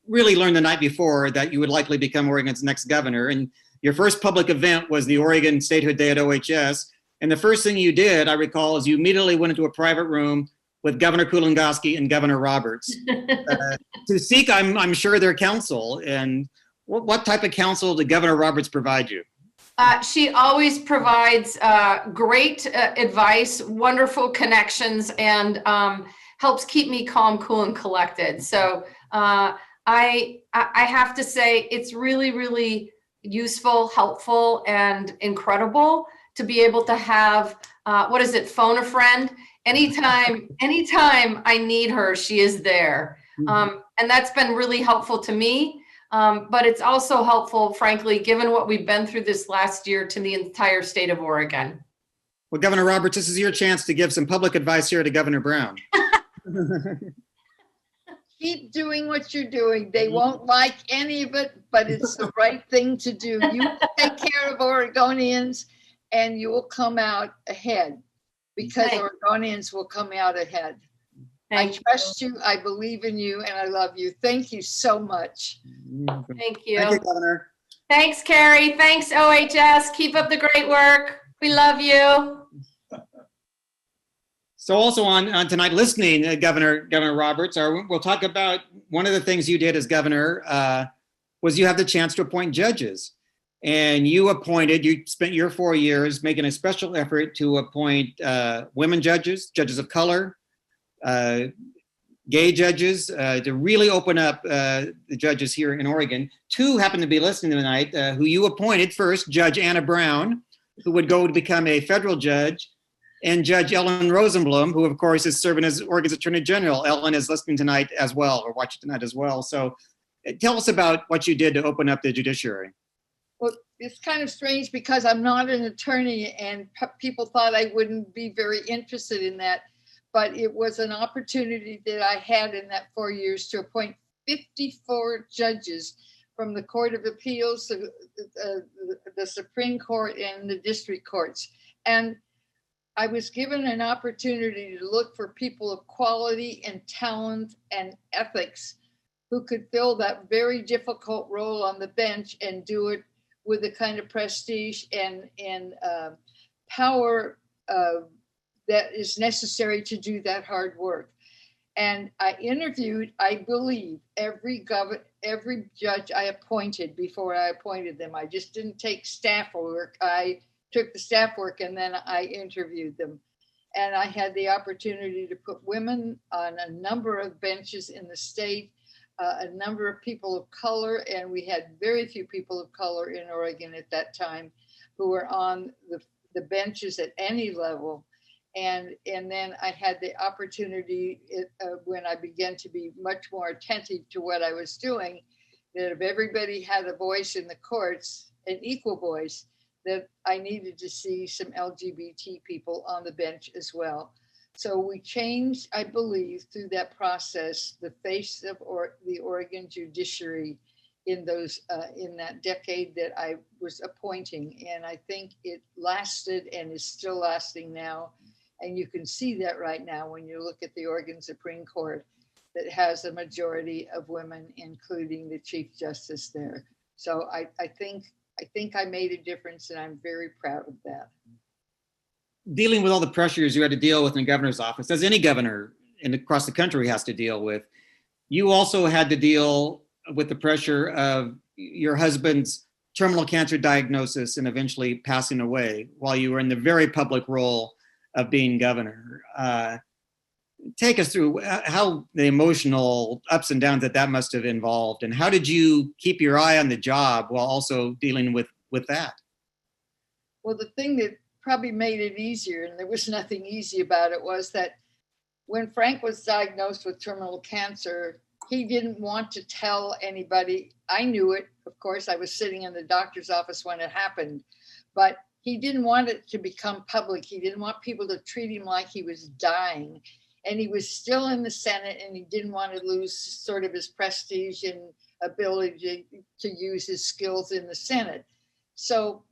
really learned the night before that you would likely become Oregon's next governor. And your first public event was the Oregon Statehood Day at OHS. And the first thing you did, I recall, is you immediately went into a private room with Governor Kulongoski and Governor Roberts to seek, I'm sure, their counsel. And what type of counsel did Governor Roberts provide you? She always provides great advice, wonderful connections, and helps keep me calm, cool, and collected. So I have to say it's really, really useful, helpful, and incredible to be able to have, phone a friend. Anytime I need her, she is there. And that's been really helpful to me. But it's also helpful, frankly, given what we've been through this last year, to the entire state of Oregon. Well, Governor Roberts, this is your chance to give some public advice here to Governor Brown. Keep doing what you're doing. They won't like any of it, but it's the right thing to do. You take care of Oregonians and you will come out ahead, because Oregonians will come out ahead. I trust you. I believe in you, and I love you. Thank you so much. Thank you. Thank you, Governor. Thanks, Kerry. Thanks, OHS. Keep up the great work. We love you. So also on tonight, listening, Governor Roberts, we'll talk about one of the things you did as governor was you have the chance to appoint judges. And you spent your 4 years making a special effort to appoint women judges, judges of color, gay judges, to really open up the judges here in Oregon. Two happen to be listening tonight, who you appointed. First, Judge Anna Brown, who would go to become a federal judge, and Judge Ellen Rosenblum, who of course is serving as Oregon's Attorney General. Ellen is listening tonight as well, or watching tonight as well. So tell us about what you did to open up the judiciary. Well, it's kind of strange because I'm not an attorney, and people thought I wouldn't be very interested in that. But it was an opportunity that I had in that 4 years to appoint 54 judges from the Court of Appeals, the Supreme Court, and the district courts. And I was given an opportunity to look for people of quality and talent and ethics who could fill that very difficult role on the bench and do it with the kind of prestige and power that is necessary to do that hard work. And I interviewed, I believe, every judge I appointed before I appointed them. I just didn't take staff work. I took the staff work and then I interviewed them. And I had the opportunity to put women on a number of benches in the state, a number of people of color, and we had very few people of color in Oregon at that time who were on the benches at any level. And then I had the opportunity when I began to be much more attentive to what I was doing, that if everybody had a voice in the courts, an equal voice, that I needed to see some LGBT people on the bench as well. So we changed, I believe, through that process, the face of the Oregon judiciary in that decade that I was appointing. And I think it lasted and is still lasting now. And you can see that right now when you look at the Oregon Supreme Court that has a majority of women, including the Chief Justice there. So I think I made a difference, and I'm very proud of that. Dealing with all the pressures you had to deal with in the governor's office, as any governor across the country has to deal with, you also had to deal with the pressure of your husband's terminal cancer diagnosis and eventually passing away while you were in the very public role of being governor. Take us through how the emotional ups and downs that must have involved, and how did you keep your eye on the job while also dealing with that? Well, the thing that probably made it easier, and there was nothing easy about it, was that when Frank was diagnosed with terminal cancer, he didn't want to tell anybody. I knew it, of course. I was sitting in the doctor's office when it happened, but he didn't want it to become public. He didn't want people to treat him like he was dying. And he was still in the Senate, and he didn't want to lose sort of his prestige and ability to use his skills in the Senate. So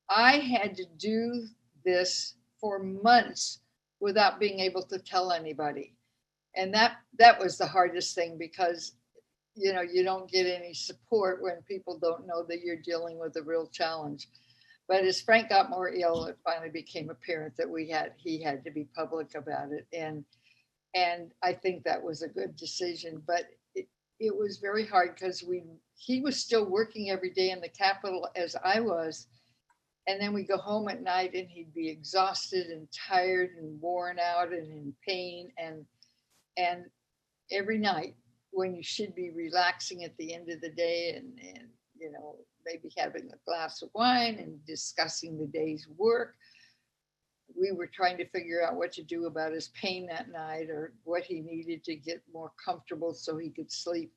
I had to do this for months without being able to tell anybody. And that was the hardest thing, because you don't get any support when people don't know that you're dealing with a real challenge. But as Frank got more ill, it finally became apparent that he had to be public about it. And I think that was a good decision, but it was very hard because he was still working every day in the Capitol as I was. And then we go home at night and he'd be exhausted and tired and worn out and in pain. And And every night when you should be relaxing at the end of the day and you know, maybe having a glass of wine and discussing the day's work, we were trying to figure out what to do about his pain that night or what he needed to get more comfortable so he could sleep.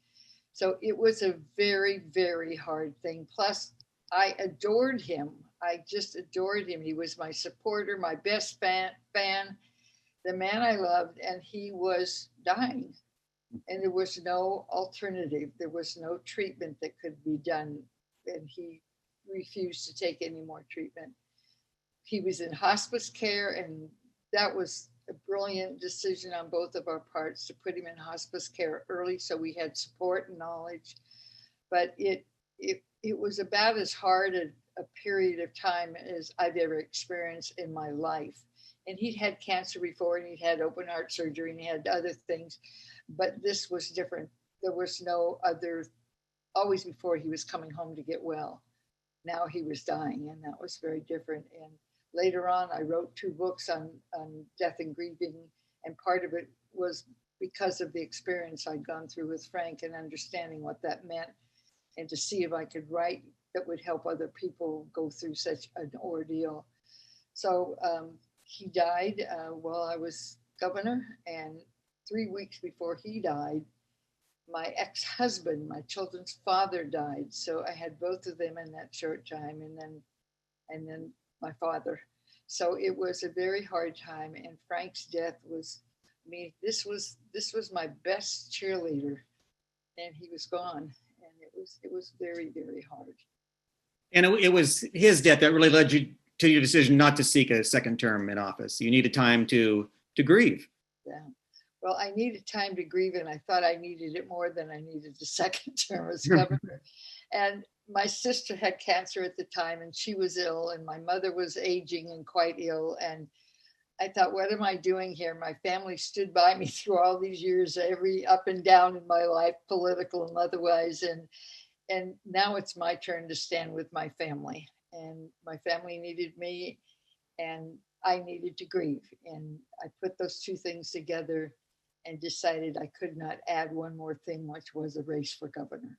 So it was a very, very hard thing. Plus, I adored him. I just adored him. He was my supporter, my best fan, the man I loved, and he was dying. And there was no alternative. There was no treatment that could be done. And he refused to take any more treatment. He was in hospice care, and that was a brilliant decision on both of our parts to put him in hospice care early so we had support and knowledge. But it was about as hard a period of time as I've ever experienced in my life. And he'd had cancer before, and he'd had open heart surgery, and he had other things, but this was different. There was no other, always before he was coming home to get well. Now he was dying, and that was very different. And later on, I wrote 2 books on death and grieving, and part of it was because of the experience I'd gone through with Frank and understanding what that meant, and to see if I could write that would help other people go through such an ordeal. So he died while I was governor, and 3 weeks before he died, my ex-husband, my children's father, died. So I had both of them in that short time, and then my father. So it was a very hard time, and Frank's death was this was my best cheerleader, and he was gone, and it was very, very hard. And it was his death that really led you to your decision not to seek a second term in office. You needed time to grieve. Yeah. Well, I needed time to grieve, and I thought I needed it more than I needed the second term as governor. And my sister had cancer at the time, and she was ill, and my mother was aging and quite ill. And I thought, what am I doing here? My family stood by me through all these years, every up and down in my life, political and otherwise. And now it's my turn to stand with my family. And my family needed me, and I needed to grieve. And I put those 2 things together and decided I could not add one more thing, which was a race for governor.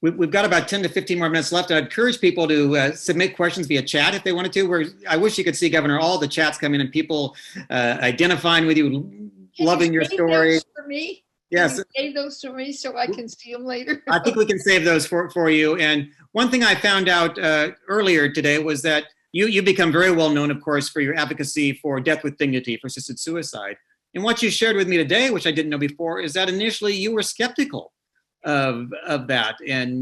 We've got about 10 to 15 more minutes left. I'd encourage people to submit questions via chat if they wanted to. I wish you could see, Governor, all the chats come in and people identifying with you, loving your story. Those for me? Yes. Can you save those for me so I can see them later? I think we can save those for you. And one thing I found out earlier today was that you become very well known, of course, for your advocacy for death with dignity, for assisted suicide. And what you shared with me today, which I didn't know before, is that initially you were skeptical of that,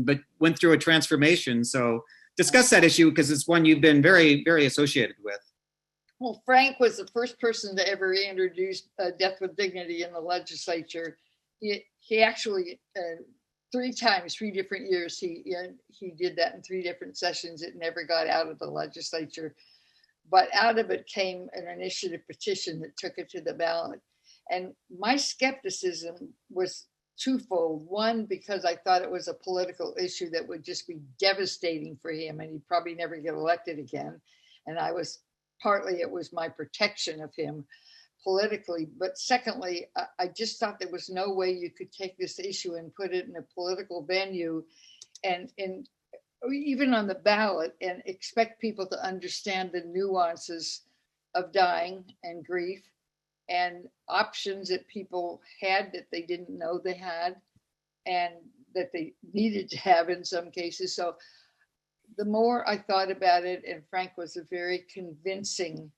but went through a transformation. So discuss that issue, because it's one you've been very, very associated with. Well, Frank was the first person to ever introduce death with dignity in the legislature. He actually 3 times, 3 different years, he did that in 3 different sessions. It never got out of the legislature. But out of it came an initiative petition that took it to the ballot. And my skepticism was twofold. One, because I thought it was a political issue that would just be devastating for him, and he'd probably never get elected again. And partly it was my protection of him politically. But secondly, I just thought there was no way you could take this issue and put it in a political venue and even on the ballot and expect people to understand the nuances of dying and grief and options that people had that they didn't know they had and that they needed to have in some cases. So the more I thought about it, and Frank was a very convincing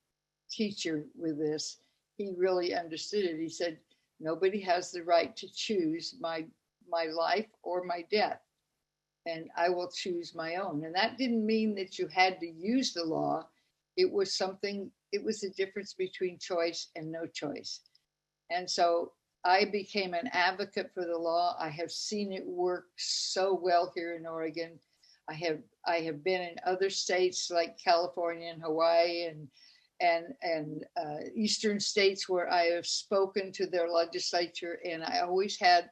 teacher with this, he really understood it. He said, nobody has the right to choose my life or my death, and I will choose my own. And that didn't mean that you had to use the law. It was the difference between choice and no choice. And so I became an advocate for the law. I have seen it work so well here in Oregon. I have been in other states like California and Hawaii and eastern states where I have spoken to their legislature, and I always had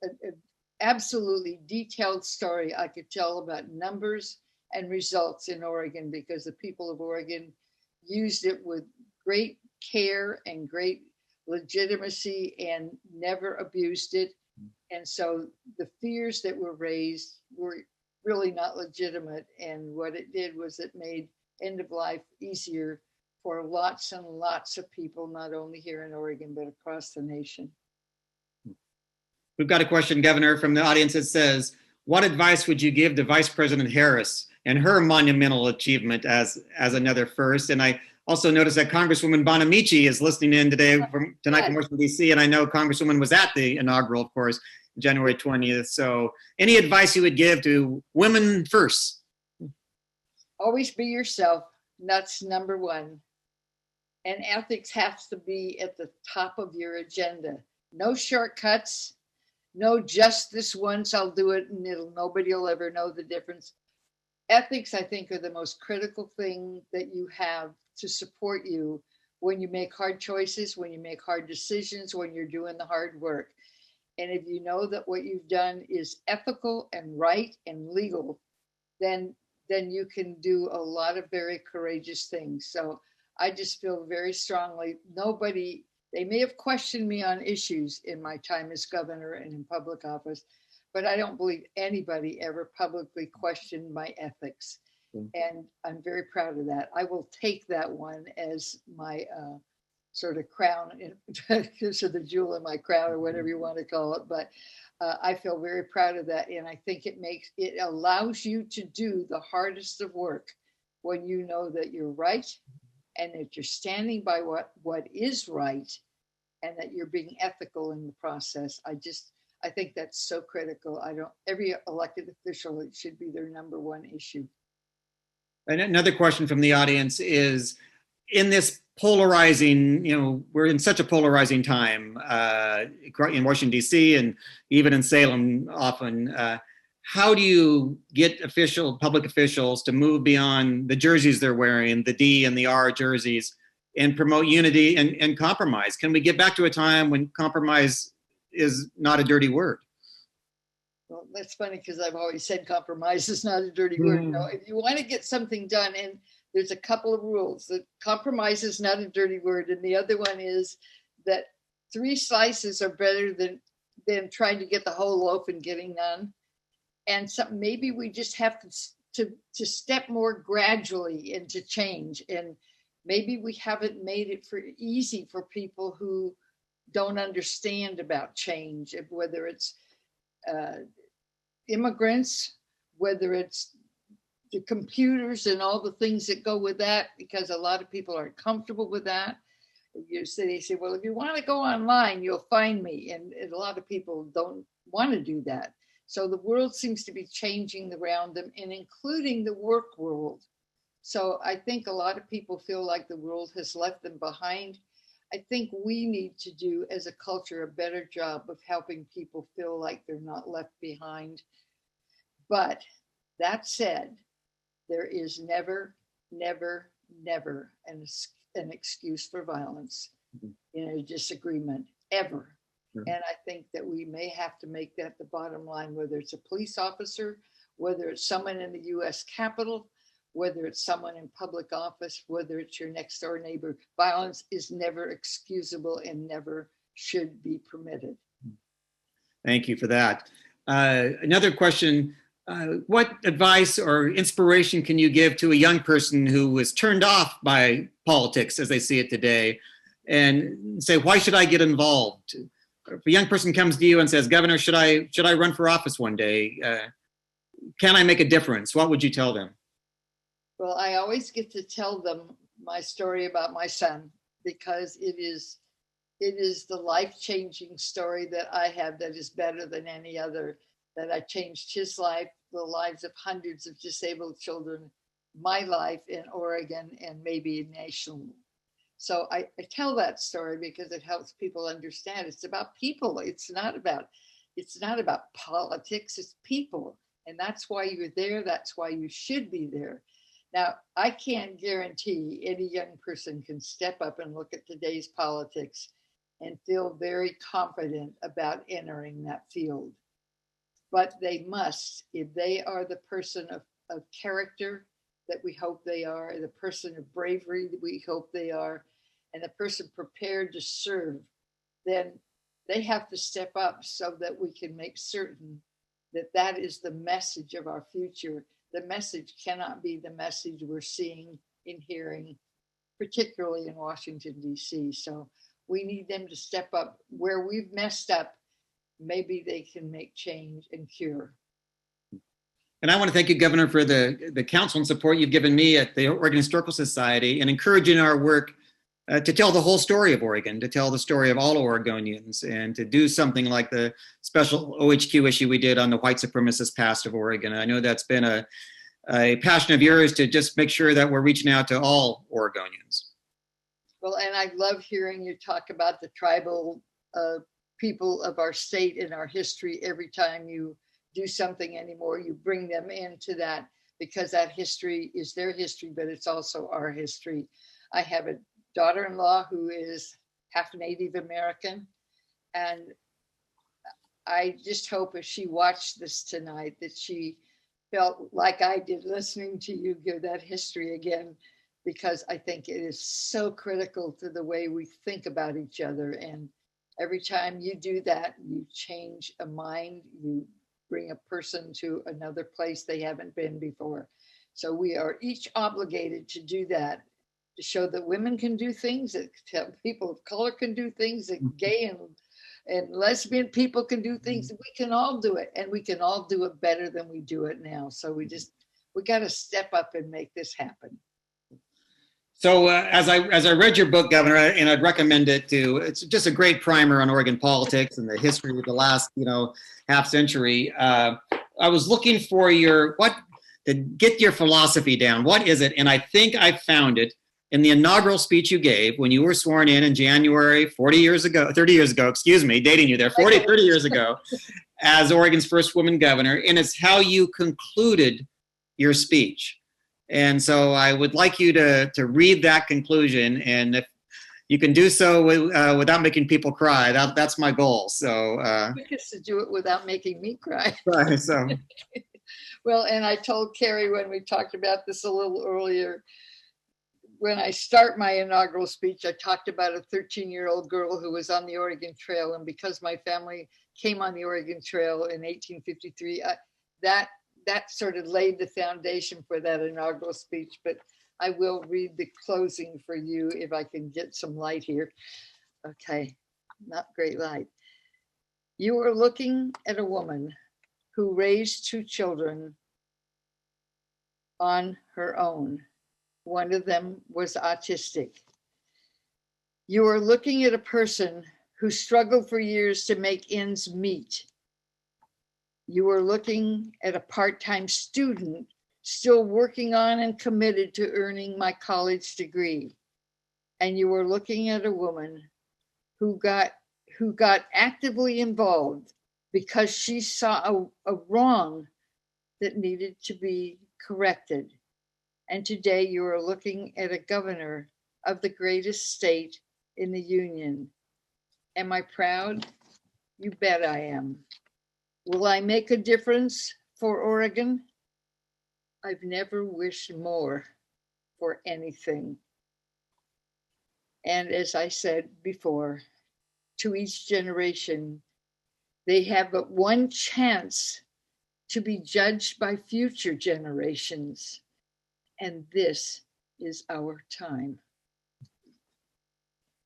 an absolutely detailed story I could tell about numbers and results in Oregon, because the people of Oregon used it with great care and great legitimacy and never abused it. And so the fears that were raised were really not legitimate. And what it did was it made end of life easier for lots and lots of people, not only here in Oregon, but across the nation. We've got a question, Governor, from the audience that says, what advice would you give to Vice President Harris and her monumental achievement as another first? And I also noticed that Congresswoman Bonamici is listening in tonight from Washington, D.C. And I know Congresswoman was at the inaugural, of course, January 20th. So any advice you would give to women first? Always be yourself. That's number one. And ethics has to be at the top of your agenda. No shortcuts. No, just this once I'll do it and nobody will ever know the difference. Ethics, I think, are the most critical thing that you have to support you when you make hard choices, when you make hard decisions, when you're doing the hard work. And if you know that what you've done is ethical and right and legal, then you can do a lot of very courageous things. So I just feel very strongly, they may have questioned me on issues in my time as governor and in public office, but I don't believe anybody ever publicly questioned my ethics. And I'm very proud of that. I will take that one as my sort of crown, so the jewel in my crown or whatever you want to call it. But I feel very proud of that. And I think it allows you to do the hardest of work when you know that you're right and that you're standing by what is right and that you're being ethical in the process. I think that's so critical. Every elected official, it should be their number one issue. And another question from the audience is, in this polarizing, we're in such a polarizing time in Washington, D.C. and even in Salem often, how do you get public officials to move beyond the jerseys they're wearing, the D and the R jerseys, and promote unity and compromise? Can we get back to a time when compromise is not a dirty word? Well, that's funny because I've always said compromise is not a dirty word. No, if you want to get something done, and there's a couple of rules, that compromise is not a dirty word. And the other one is that 3 slices are better than trying to get the whole loaf and getting none. And so maybe we just have to step more gradually into change. And maybe we haven't made it easy for people who don't understand about change, whether it's immigrants, whether it's the computers and all the things that go with that, because a lot of people aren't comfortable with that. They say, well, if you want to go online, you'll find me. And a lot of people don't want to do that. So the world seems to be changing around them, and including the work world. So I think a lot of people feel like the world has left them behind. I think we need to do, as a culture, a better job of helping people feel like they're not left behind. But that said, there is never, never, never an excuse for violence in a disagreement, ever. And I think that we may have to make that the bottom line, whether it's a police officer, whether it's someone in the US Capitol, whether it's someone in public office, whether it's your next door neighbor. Violence is never excusable and never should be permitted. Thank you for that. Another question, what advice or inspiration can you give to a young person who was turned off by politics as they see it today, and say, why should I get involved? If a young person comes to you and says, Governor, should I run for office one day? Can I make a difference? What would you tell them? Well, I always get to tell them my story about my son, because it is the life-changing story that I have that is better than any other, that I changed his life, the lives of hundreds of disabled children, my life in Oregon, and maybe nationally. So I tell that story because it helps people understand it's about people. It's not about politics, it's people. And that's why you're there. That's why you should be there. Now, I can't guarantee any young person can step up and look at today's politics and feel very confident about entering that field. But they must, if they are the person of character that we hope they are, the person of bravery that we hope they are, and the person prepared to serve then they have to step up so that we can make certain that that is the message of our future. The message cannot be the message we're seeing and hearing, particularly in Washington, D.C. So we need them to step up. Where we've messed up, maybe they can make change and cure. And I want to thank you, Governor, for the counsel and support you've given me at the Oregon Historical Society and encouraging our work to tell the whole story of Oregon, to tell the story of all Oregonians, and to do something like the special OHQ issue we did on the white supremacist past of Oregon. And I know that's been a passion of yours to just make sure that we're reaching out to all Oregonians. Well, and I love hearing you talk about the tribal people of our state and our history. Every time you do something anymore, you bring them into that, because that history is their history, but it's also our history. I have a daughter-in-law who is half Native American, and I just hope if she watched this tonight that she felt like I did listening to you give that history again, because I think it is so critical to the way we think about each other. And every time you do that, you change a mind, you bring a person to another place they haven't been before. So we are each obligated to do that, to show that women can do things, that people of color can do things, that gay and lesbian people can do things. We can all do it, and we can all do it better than we do it now. So we got to step up and make this happen. So as I read your book, Governor, and I'd recommend it to, it's just a great primer on Oregon politics and the history of the last, half century. I was looking for to get your philosophy down. What is it? And I think I found it in the inaugural speech you gave when you were sworn in January, 30 years ago, dating you there, 30 years ago, as Oregon's first woman governor. And it's how you concluded your speech. And so I would like you to read that conclusion. And if you can do so without making people cry, that's my goal. So we get to do it without making me cry. Right, so. Well, and I told Kerry when we talked about this a little earlier, when I start my inaugural speech, I talked about a 13-year-old girl who was on the Oregon Trail. And because my family came on the Oregon Trail in 1853, that sort of laid the foundation for that inaugural speech. But I will read the closing for you if I can get some light here. Okay, not great light. You are looking at a woman who raised 2 children on her own. One of them was autistic. You are looking at a person who struggled for years to make ends meet. You are looking at a part-time student still working on and committed to earning my college degree. And you are looking at a woman who got actively involved because she saw a wrong that needed to be corrected. And today you are looking at a governor of the greatest state in the Union. Am I proud? You bet I am. Will I make a difference for Oregon? I've never wished more for anything. And as I said before, to each generation, they have but one chance to be judged by future generations. And this is our time.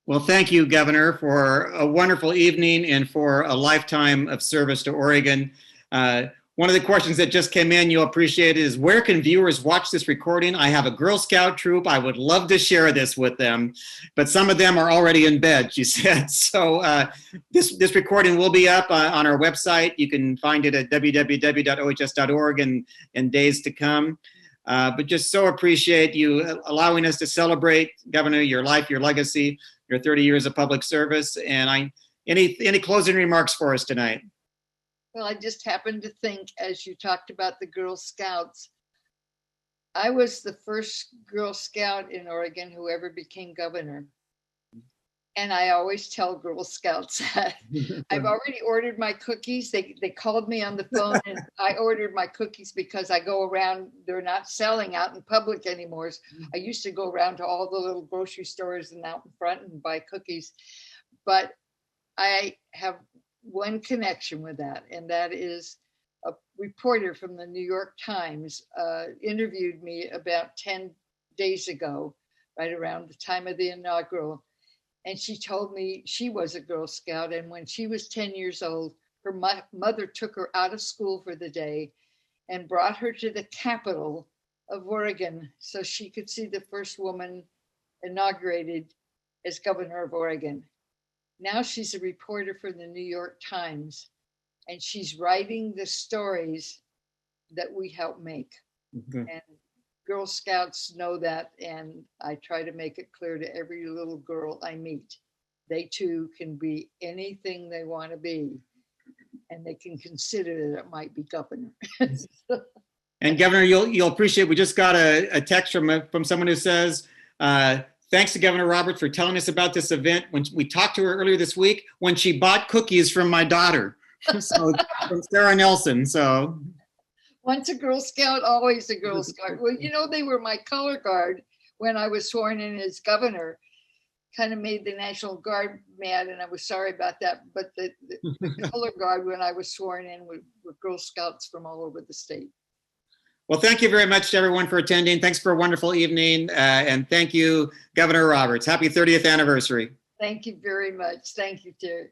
Well, thank you, Governor, for a wonderful evening and for a lifetime of service to Oregon. One of the questions that just came in, you'll appreciate it, is where can viewers watch this recording? I have a Girl Scout troop. I would love to share this with them, but some of them are already in bed, she said. So this recording will be up on our website. You can find it at www.ohs.org in days to come. But just so appreciate you allowing us to celebrate, Governor, your life, your legacy, your 30 years of public service. And any closing remarks for us tonight? Well, I just happened to think, as you talked about the Girl Scouts, I was the first Girl Scout in Oregon who ever became governor. And I always tell Girl Scouts that I've already ordered my cookies. They called me on the phone and I ordered my cookies because I go around, they're not selling out in public anymore. I used to go around to all the little grocery stores and out in front and buy cookies. But I have one connection with that, and that is a reporter from the New York Times interviewed me about 10 days ago, right around the time of the inaugural. And she told me she was a Girl Scout. And when she was 10 years old, her mother took her out of school for the day and brought her to the capital of Oregon so she could see the first woman inaugurated as governor of Oregon. Now she's a reporter for the New York Times, and she's writing the stories that we help make. Mhm. And Girl Scouts know that, and I try to make it clear to every little girl I meet. They too can be anything they want to be, and they can consider that it might be governor. And Governor, you'll appreciate, we just got a text from someone who says, thanks to Governor Roberts for telling us about this event. When we talked to her earlier this week, when she bought cookies from my daughter. So from Sarah Nelson. So Once a Girl Scout, always a Girl Scout. Well, you know, they were my color guard when I was sworn in as governor. Kind of made the National Guard mad, and I was sorry about that. But the color guard when I was sworn in were Girl Scouts from all over the state. well, thank you very much to everyone for attending. Thanks for a wonderful evening. And thank you, Governor Roberts. Happy 30th anniversary. Thank you very much. Thank you, Terry.